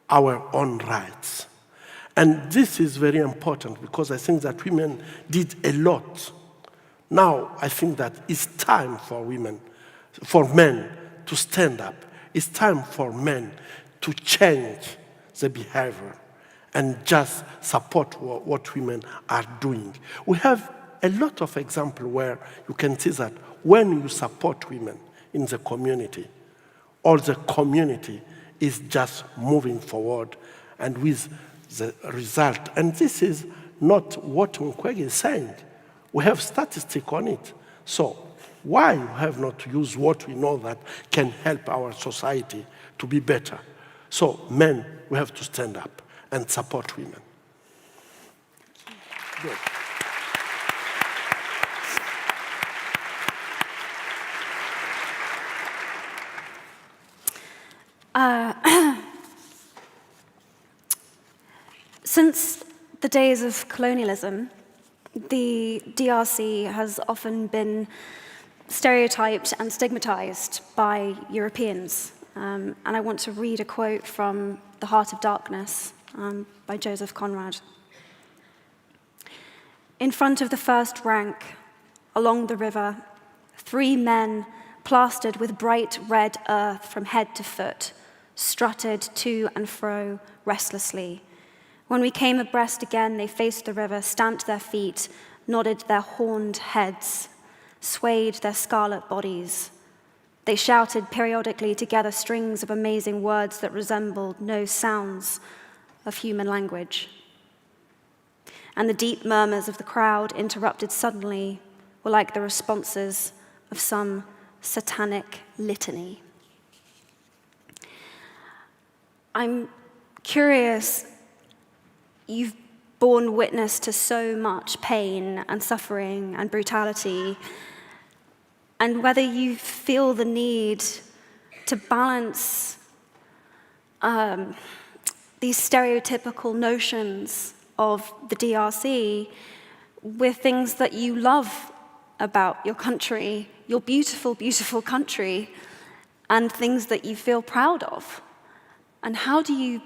S2: our own rights. And this is very important because I think that women did a lot. Now, I think that it's time for men to stand up. It's time for men to change the behavior and just support what women are doing. We have a lot of examples where you can see that when you support women in the community, all the community is just moving forward and with the result. And this is not what Mukwege is saying. We have statistics on it. So why have not to use what we know that can help our society to be better? So men, we have to stand up and support women. Good.
S3: Since the days of colonialism, the DRC has often been stereotyped and stigmatized by Europeans. And I want to read a quote from The Heart of Darkness by Joseph Conrad. In front of the first rank, along the river, 3 men plastered with bright red earth from head to foot strutted to and fro restlessly. When we came abreast again, they faced the river, stamped their feet, nodded their horned heads, swayed their scarlet bodies. They shouted periodically together strings of amazing words that resembled no sounds of human language. And the deep murmurs of the crowd, interrupted suddenly, were like the responses of some satanic litany. I'm curious, you've borne witness to so much pain and suffering and brutality, and whether you feel the need to balance these stereotypical notions of the DRC with things that you love about your country, your beautiful, beautiful country, and things that you feel proud of. And how do you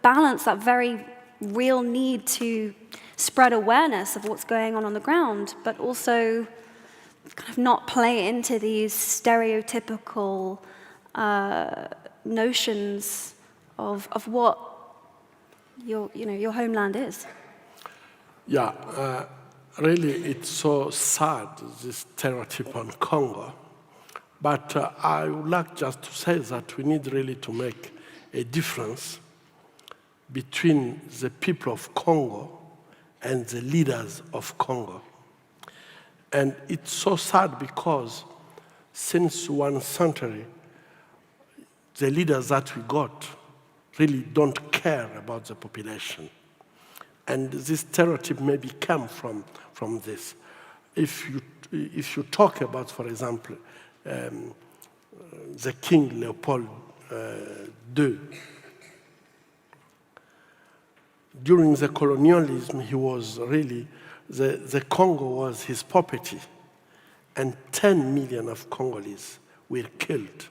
S3: balance that very real need to spread awareness of what's going on the ground, but also kind of not play into these stereotypical notions of what your homeland is?
S2: Yeah, really, it's so sad, this stereotype on Congo. But I would like just to say that we need really to make a difference between the people of Congo and the leaders of Congo. And it's so sad because since 1 century, the leaders that we got really don't care about the population. And this stereotype maybe come from this. If you talk about, for example, the King Leopold II, during the colonialism, he was really, the Congo was his property, and 10 million of Congolese were killed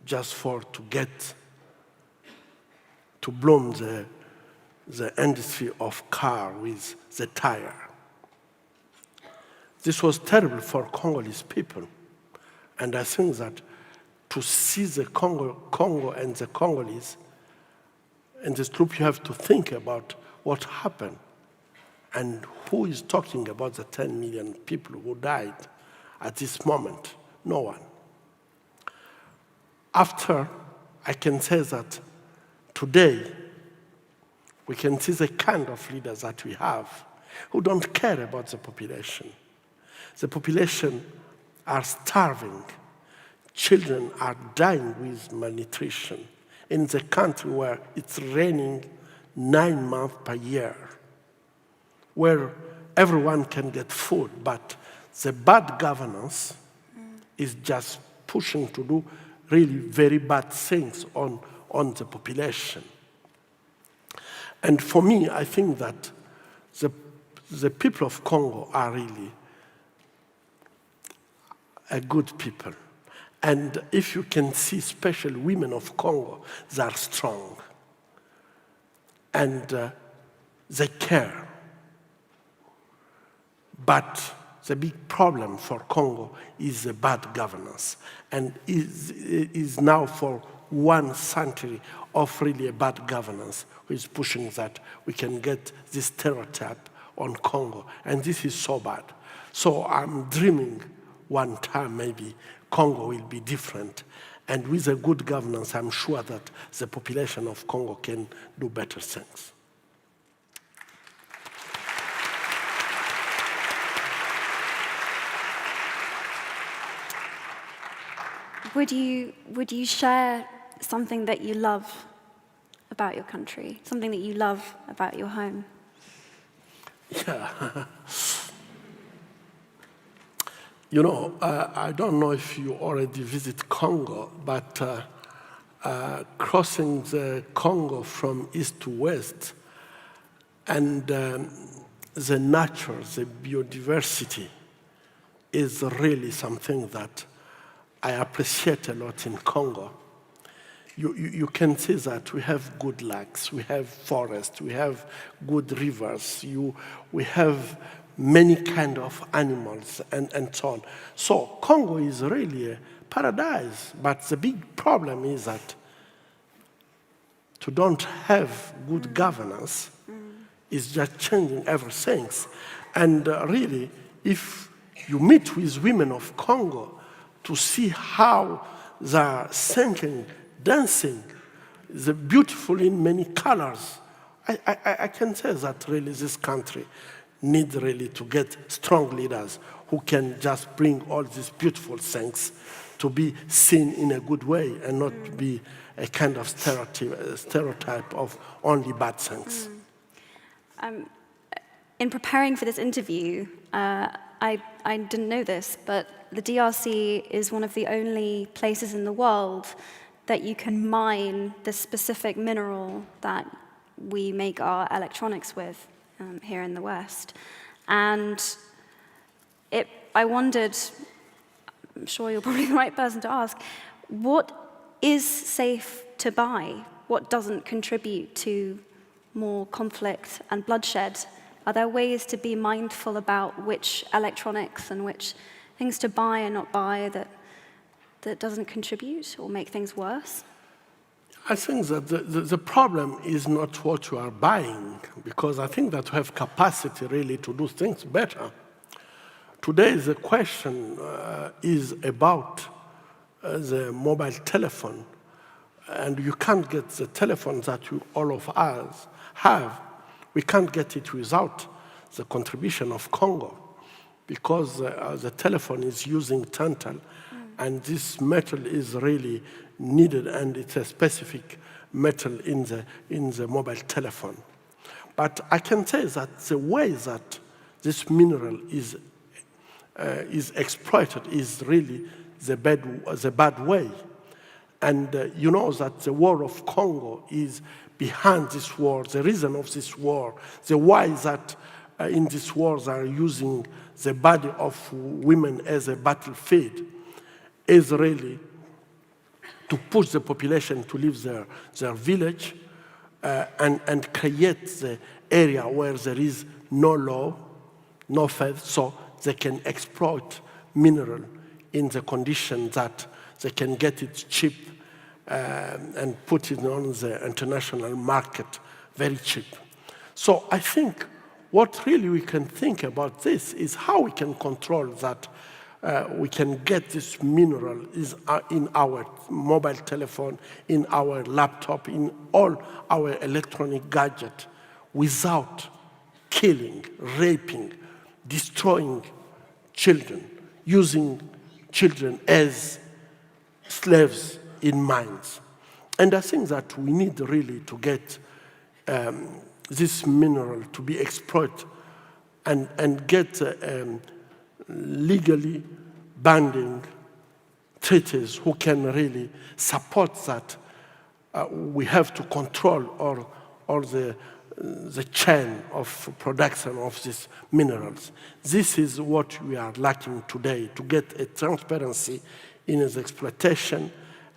S2: just to get, to bloom the industry of car with the tire. This was terrible for Congolese people. And I think that to see the Congo and the Congolese in this group, you have to think about what happened and who is talking about the 10 million people who died at this moment. No one. After, I can say that today, we can see the kind of leaders that we have who don't care about the population. The population are starving. Children are dying with malnutrition in the country where it's raining 9 months per year, where everyone can get food, but the bad governance is just pushing to do really very bad things on the population. And for me, I think that the people of Congo are really a good people. And if you can see, especially women of Congo, they are strong. And they care. But the big problem for Congo is the bad governance. And is now for 1 century of really a bad governance, who is pushing that we can get this stereotype on Congo. And this is so bad. So I'm dreaming one time maybe Congo will be different. And with a good governance, I'm sure that the population of Congo can do better things.
S3: Would you share something that you love about your country, something that you love about your home?
S2: Yeah. You know, I don't know if you already visit Congo, but crossing the Congo from east to west and the nature, the biodiversity is really something that I appreciate a lot in Congo. you can see that we have good lakes, we have forests, we have good rivers, we have many kind of animals and so on. So Congo is really a paradise, but the big problem is that to don't have good governance is just changing everything. And really, if you meet with women of Congo to see how they're singing, dancing, they're beautiful in many colors, I can say that really this country needs really to get strong leaders who can just bring all these beautiful things to be seen in a good way and not be a kind of stereotype of only bad things.
S3: In preparing for this interview, I didn't know this, but the DRC is one of the only places in the world that you can mine the specific mineral that we make our electronics with here in the West. And I wondered, I'm sure you're probably the right person to ask, what is safe to buy? What doesn't contribute to more conflict and bloodshed? Are there ways to be mindful about which electronics and which things to buy and not buy that doesn't contribute or make things worse?
S2: I think that the problem is not what you are buying, because I think that we have capacity really to do things better. Today, the question is about the mobile telephone, and you can't get the telephone that all of us have. We can't get it without the contribution of Congo, because the telephone is using tantal, and this metal is really needed, and it's a specific metal in the mobile telephone. But I can say that the way that this mineral is exploited is really the bad way. And you know that the war of Congo is behind this war, the reason of this war, the why that in this war they are using the body of women as a battlefield is really to push the population to leave their village and create the area where there is no law, no faith, so they can exploit mineral in the condition that they can get it cheap and put it on the international market very cheap. So I think what really we can think about this is how we can control that we can get this mineral in our mobile telephone, in our laptop, in all our electronic gadget without killing, raping, destroying children, using children as slaves in mines. And I think that we need really to get this mineral to be exploited and get legally binding treaties who can really support that we have to control all the chain of production of these minerals. This is what we are lacking today, to get a transparency in its exploitation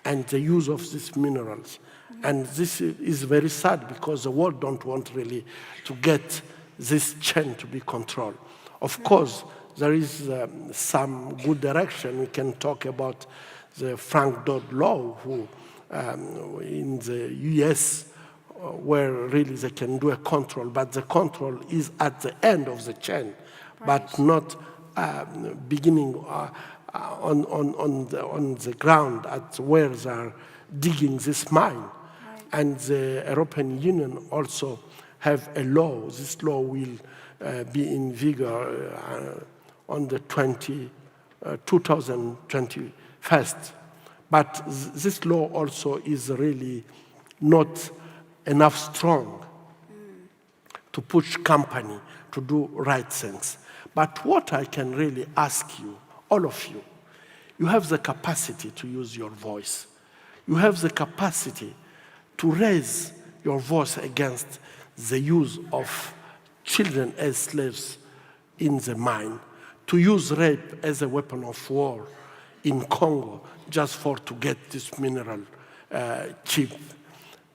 S2: and the use of these minerals. And this is very sad because the world don't want really to get this chain to be controlled. Of course, there is some good direction. We can talk about the Frank Dodd law, who in the US, where really they can do a control, but the control is at the end of the chain, but not beginning on the ground at where they are digging this mine. And the European Union also have a law. This law will be in vigor on the 2021. But this law also is really not enough strong to push company to do right things. But what I can really ask you, all of you, you have the capacity to use your voice. You have the capacity to raise your voice against the use of children as slaves in the mine, to use rape as a weapon of war in Congo just to get this mineral cheap.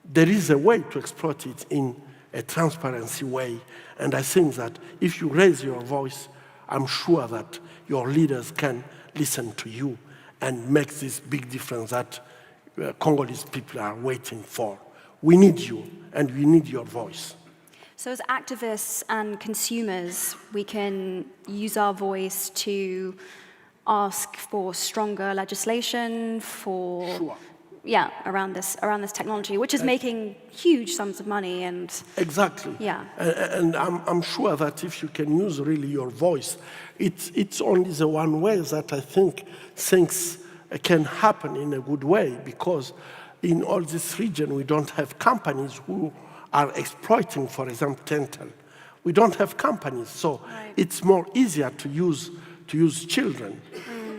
S2: There is a way to exploit it in a transparency way, and I think that if you raise your voice, I'm sure that your leaders can listen to you and make this big difference that Congolese people are waiting for. We need you, and we need your voice.
S3: So as activists and consumers, we can use our voice to ask for stronger legislation for,
S2: Sure.
S3: yeah, around this technology, which is making huge sums of money and
S2: Exactly.
S3: Yeah.
S2: And I'm sure that if you can use really your voice, it's only the one way that I think things can happen in a good way, because in all this region we don't have companies who are exploiting, for example, dental. We don't have companies, so it's more easier to use children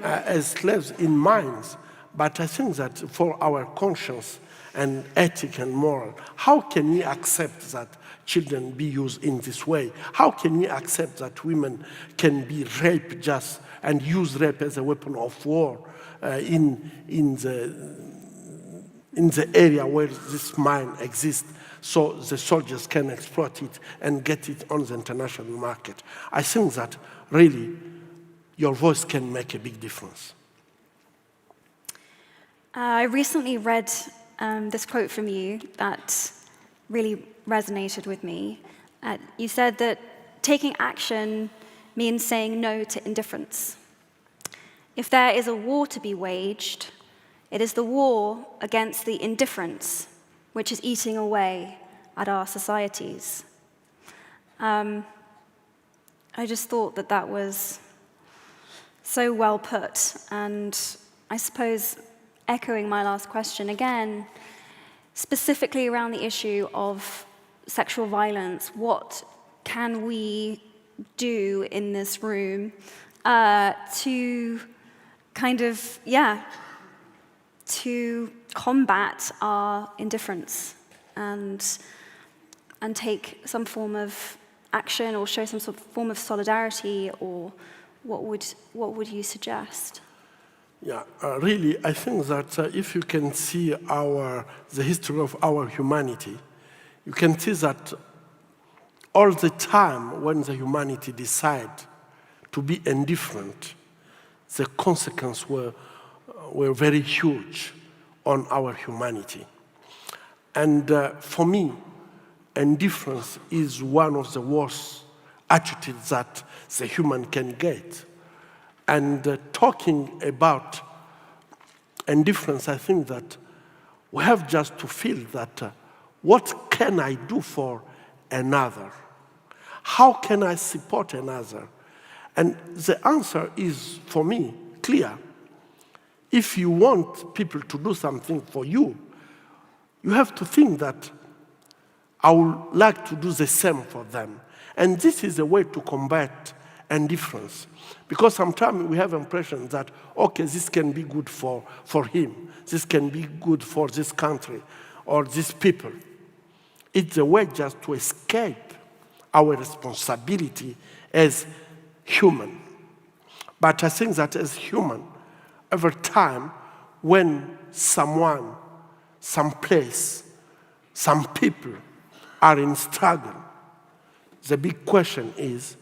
S2: as slaves in mines. But I think that for our conscience and ethic and moral, how can we accept that children be used in this way? How can we accept that women can be raped just and use rape as a weapon of war in the area where this mine exists, so the soldiers can exploit it and get it on the international market? I think that really your voice can make a big difference.
S3: I recently read this quote from you that really resonated with me. You said that taking action means saying no to indifference. If there is a war to be waged, it is the war against the indifference which is eating away at our societies. I just thought that that was so well put, and I suppose echoing my last question again, specifically around the issue of sexual violence, what can we do in this room to kind of, to combat our indifference and take some form of action or show some sort of form of solidarity, or what would you suggest?
S2: Yeah, really, I think that if you can see the history of our humanity, you can see that all the time when the humanity decide to be indifferent, the consequences were very huge on our humanity. And for me, indifference is one of the worst attitudes that the human can get. And talking about indifference, I think that we have just to feel that what can I do for another? How can I support another? And the answer is, for me, clear. If you want people to do something for you, you have to think that I would like to do the same for them. And this is a way to combat indifference. Because sometimes we have impression that, okay, this can be good for him. This can be good for this country or these people. It's a way just to escape our responsibility as human. But I think that as human, every time when someone, some place, some people are in struggle, the big question is,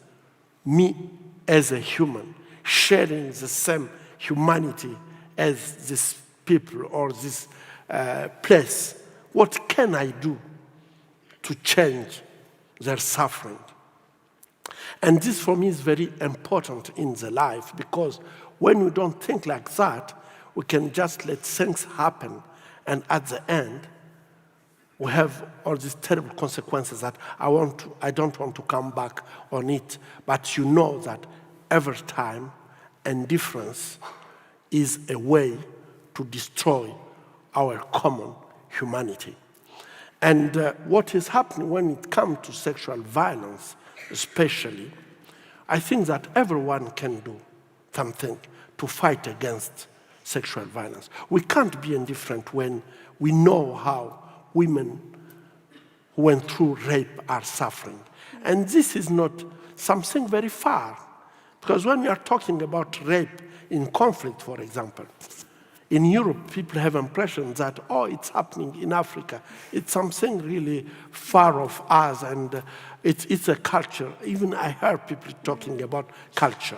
S2: me as a human, sharing the same humanity as this people or this place, what can I do to change their suffering? And this for me is very important in the life, because when we don't think like that, we can just let things happen, and at the end, we have all these terrible consequences that I don't want to come back on it. But you know that every time indifference is a way to destroy our common humanity. And what is happening when it comes to sexual violence, especially, I think that everyone can do something to fight against sexual violence. We can't be indifferent when we know how women who went through rape are suffering. And this is not something very far. Because when we are talking about rape in conflict, for example, In Europe, people have impression that, oh, it's happening in Africa. It's something really far off us, and it's a culture. Even I heard people talking about culture.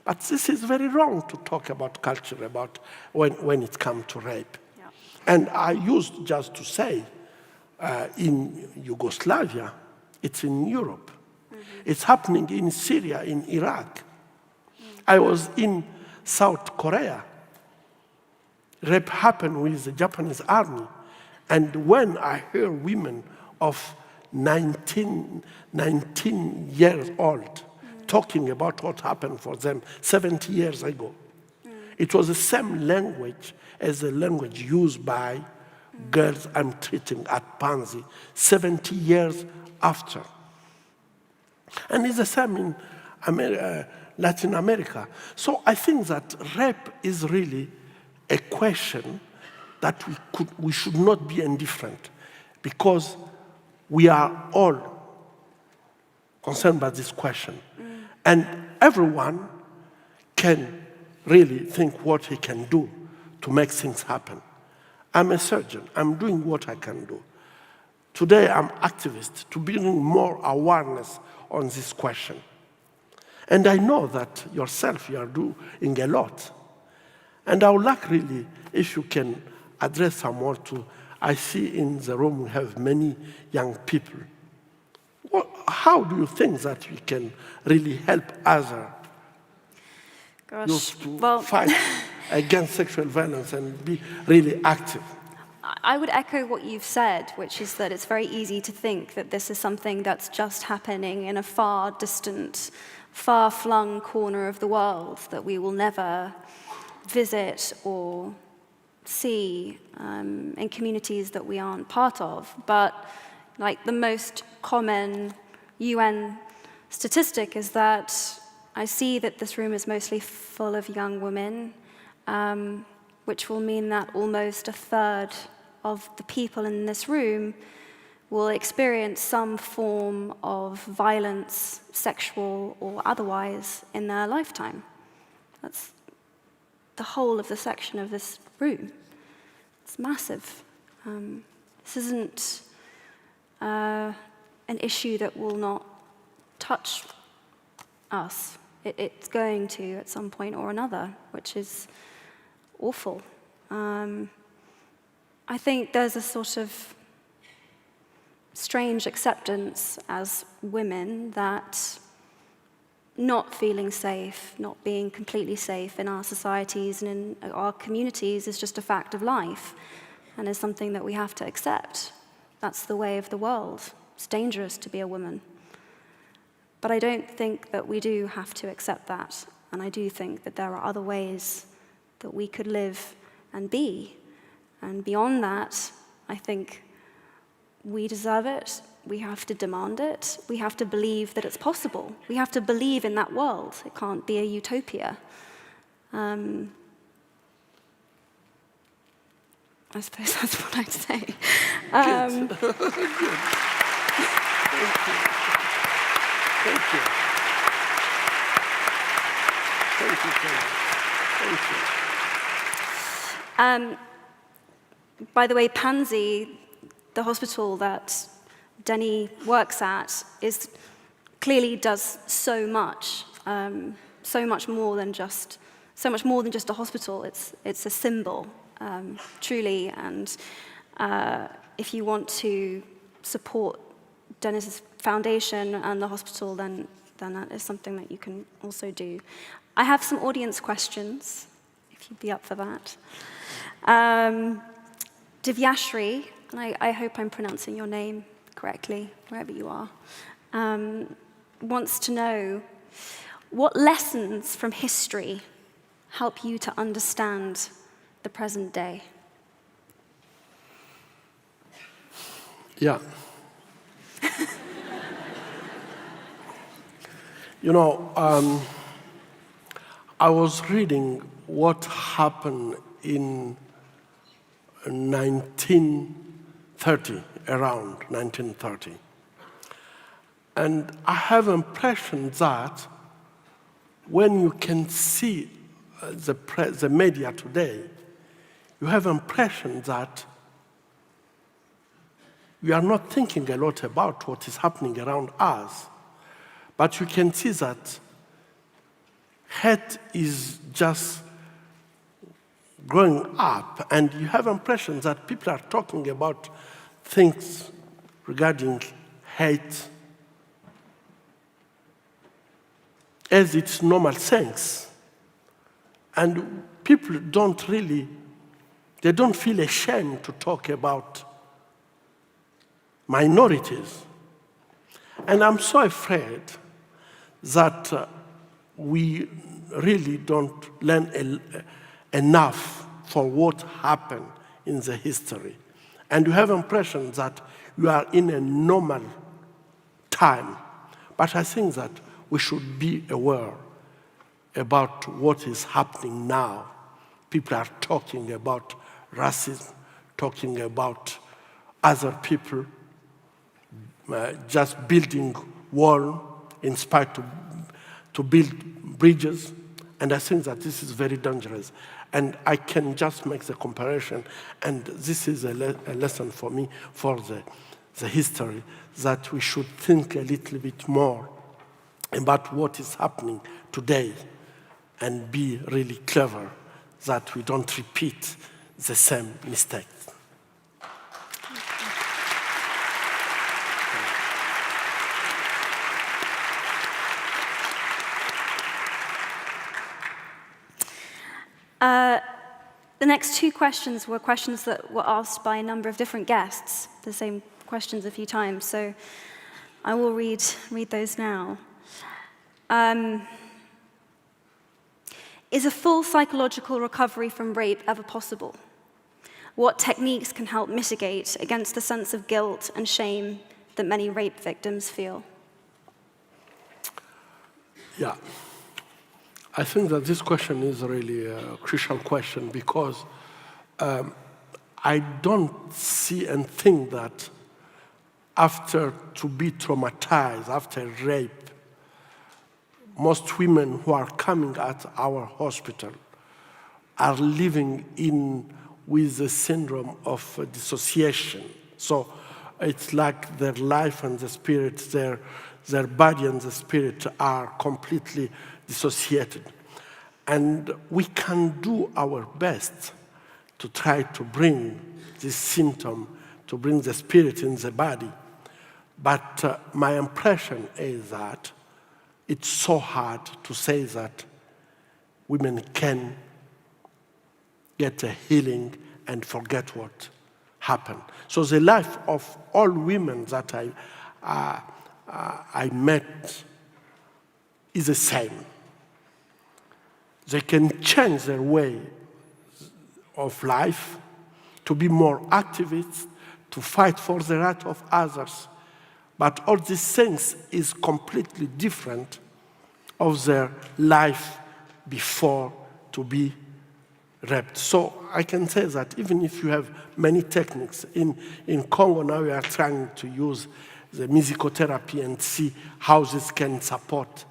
S2: But this is very wrong to talk about culture about when it comes to rape.
S3: Yeah.
S2: And I used just to say, in Yugoslavia, it's in Europe. It's happening in Syria, in Iraq. I was in South Korea. Rape happened with the Japanese army. And when I hear women of 19 years old talking about what happened for them 70 years ago, it was the same language as the language used by girls I'm treating at Panzi 70 years after. And it's the same in Latin America. So I think that rape is really a question that we should not be indifferent, because we are all concerned by this question. And everyone can really think what he can do to make things happen. I'm a surgeon. I'm doing what I can do. Today, I'm activist to bring more awareness on this question. And I know that yourself, you are doing a lot. And I would like really, if you can address some more to, I see in the room we have many young people. Well, how do you think that we can really help others to fight against sexual violence and be really active?
S3: I would echo what you've said, which is that it's very easy to think that this is something that's just happening in a far distant, far-flung corner of the world that we will never visit or see in communities that we aren't part of. But like the most common UN statistic is that I see that this room is mostly full of young women, which will mean that almost a third of the people in this room will experience some form of violence, sexual or otherwise, in their lifetime. That's the whole of the section of this room. It's massive. This isn't an issue that will not touch us. It's going to at some point or another, which is awful. I think there's a sort of strange acceptance as women that not feeling safe, not being completely safe in our societies and in our communities is just a fact of life and is something that we have to accept. That's the way of the world. It's dangerous to be a woman. But I don't think that we do have to accept that, and I do think that there are other ways that we could live and be. And beyond that, I think we deserve it. We have to demand it. We have to believe that it's possible. We have to believe in that world. It can't be a utopia. I suppose that's what I'd say.
S2: Good. Good. Thank you. Thank you. Thank you.
S3: By the way, Pansy, the hospital that Denis works at, clearly does so much more than just a hospital. It's a symbol, truly. And if you want to support Denis's foundation and the hospital, then that is something that you can also do. I have some audience questions, if you'd be up for that. Divyashri, and I hope I'm pronouncing your name correctly, wherever you are, wants to know, what lessons from history help you to understand the present day?
S2: Yeah. You know, I was reading what happened in 1930, around 1930. And I have an impression that when you can see the media today, you have impression that we are not thinking a lot about what is happening around us, but you can see that hate is just growing up, and you have impression that people are talking about things regarding hate as its normal things. And people don't really, they don't feel ashamed to talk about minorities. And I'm so afraid that we really don't learn enough for what happened in the history. And you have impression that you are in a normal time. But I think that we should be aware about what is happening now. People are talking about racism, talking about other people just building wall in spite to build bridges. And I think that this is very dangerous. And I can just make the comparison, and this is a lesson for me for the history, that we should think a little bit more about what is happening today and be really clever that we don't repeat the same mistakes.
S3: The next two questions were questions that were asked by a number of different guests, the same questions a few times, so I will read those now. Is a full psychological recovery from rape ever possible? What techniques can help mitigate against the sense of guilt and shame that many rape victims feel?
S2: Yeah. I think that this question is really a crucial question because I don't see and think that after to be traumatized, after rape, most women who are coming at our hospital are living with the syndrome of dissociation. So it's like their life and the spirit, their body and the spirit are completely dissociated. And we can do our best to try to bring this symptom, to bring the spirit in the body. But my impression is that it's so hard to say that women can get a healing and forget what happened. So the life of all women that I met is the same. They can change their way of life, to be more activists, to fight for the right of others. But all these things is completely different of their life before to be raped. So I can say that even if you have many techniques, in Congo now we are trying to use the musicotherapy and see how this can support.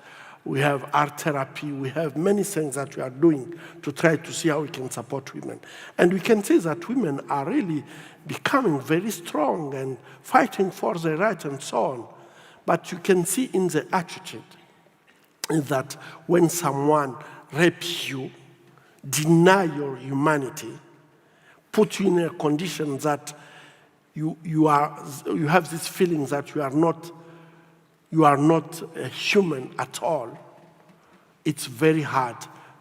S2: We have art therapy, we have many things that we are doing to try to see how we can support women. And we can see that women are really becoming very strong and fighting for their rights and so on. But you can see in the attitude that when someone rapes you, deny your humanity, put you in a condition that you have this feeling that you are not a human at all, it's very hard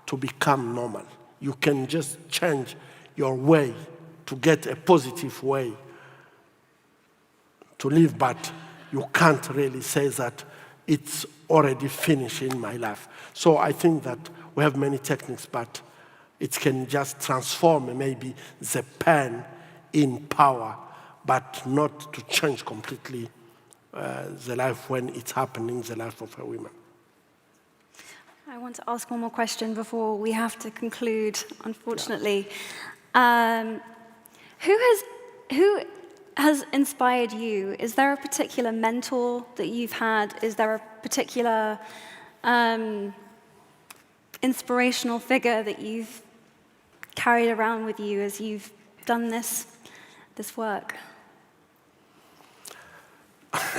S2: to become normal. You can just change your way to get a positive way to live, but you can't really say that it's already finished in my life. So I think that we have many techniques, but it can just transform maybe the pain in power, but not to change completely the life when it's happening, the life of a woman.
S3: I want to ask one more question before we have to conclude, unfortunately. Yeah. Who has inspired you? Is there a particular mentor that you've had? Is there a particular inspirational figure that you've carried around with you as you've done this work?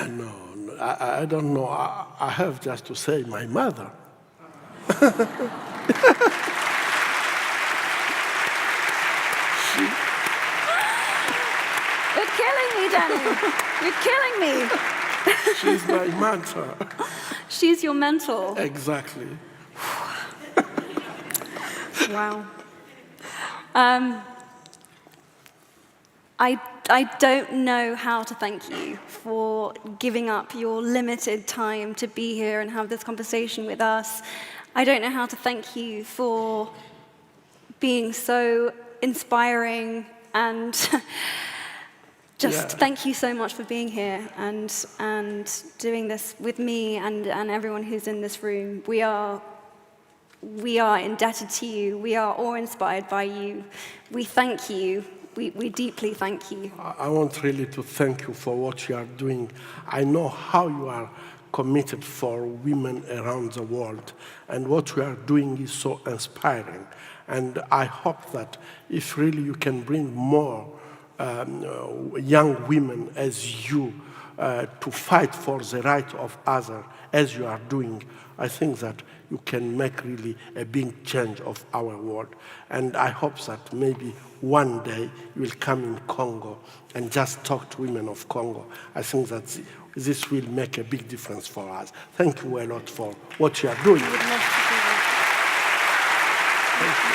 S2: No, I don't know. I have just to say my mother.
S3: You're killing me, Danny. You're killing me.
S2: She's my mentor.
S3: She's your mentor.
S2: Exactly.
S3: Wow. I don't know how to thank you for giving up your limited time to be here and have this conversation with us. I don't know how to thank you for being so inspiring, and just thank you so much for being here and doing this with me and everyone who's in this room. We are indebted to you. We are awe-inspired by you. We thank you. We deeply thank you.
S2: I want really to thank you for what you are doing. I know how you are committed for women around the world, and what you are doing is so inspiring. And I hope that if really you can bring more young women as you to fight for the right of others, as you are doing, I think that you can make really a big change of our world. And I hope that maybe one day you will come in Congo and just talk to women of Congo. I think that this will make a big difference for us. Thank you a lot for what you are doing.
S3: We would love to do that.
S2: Thank you.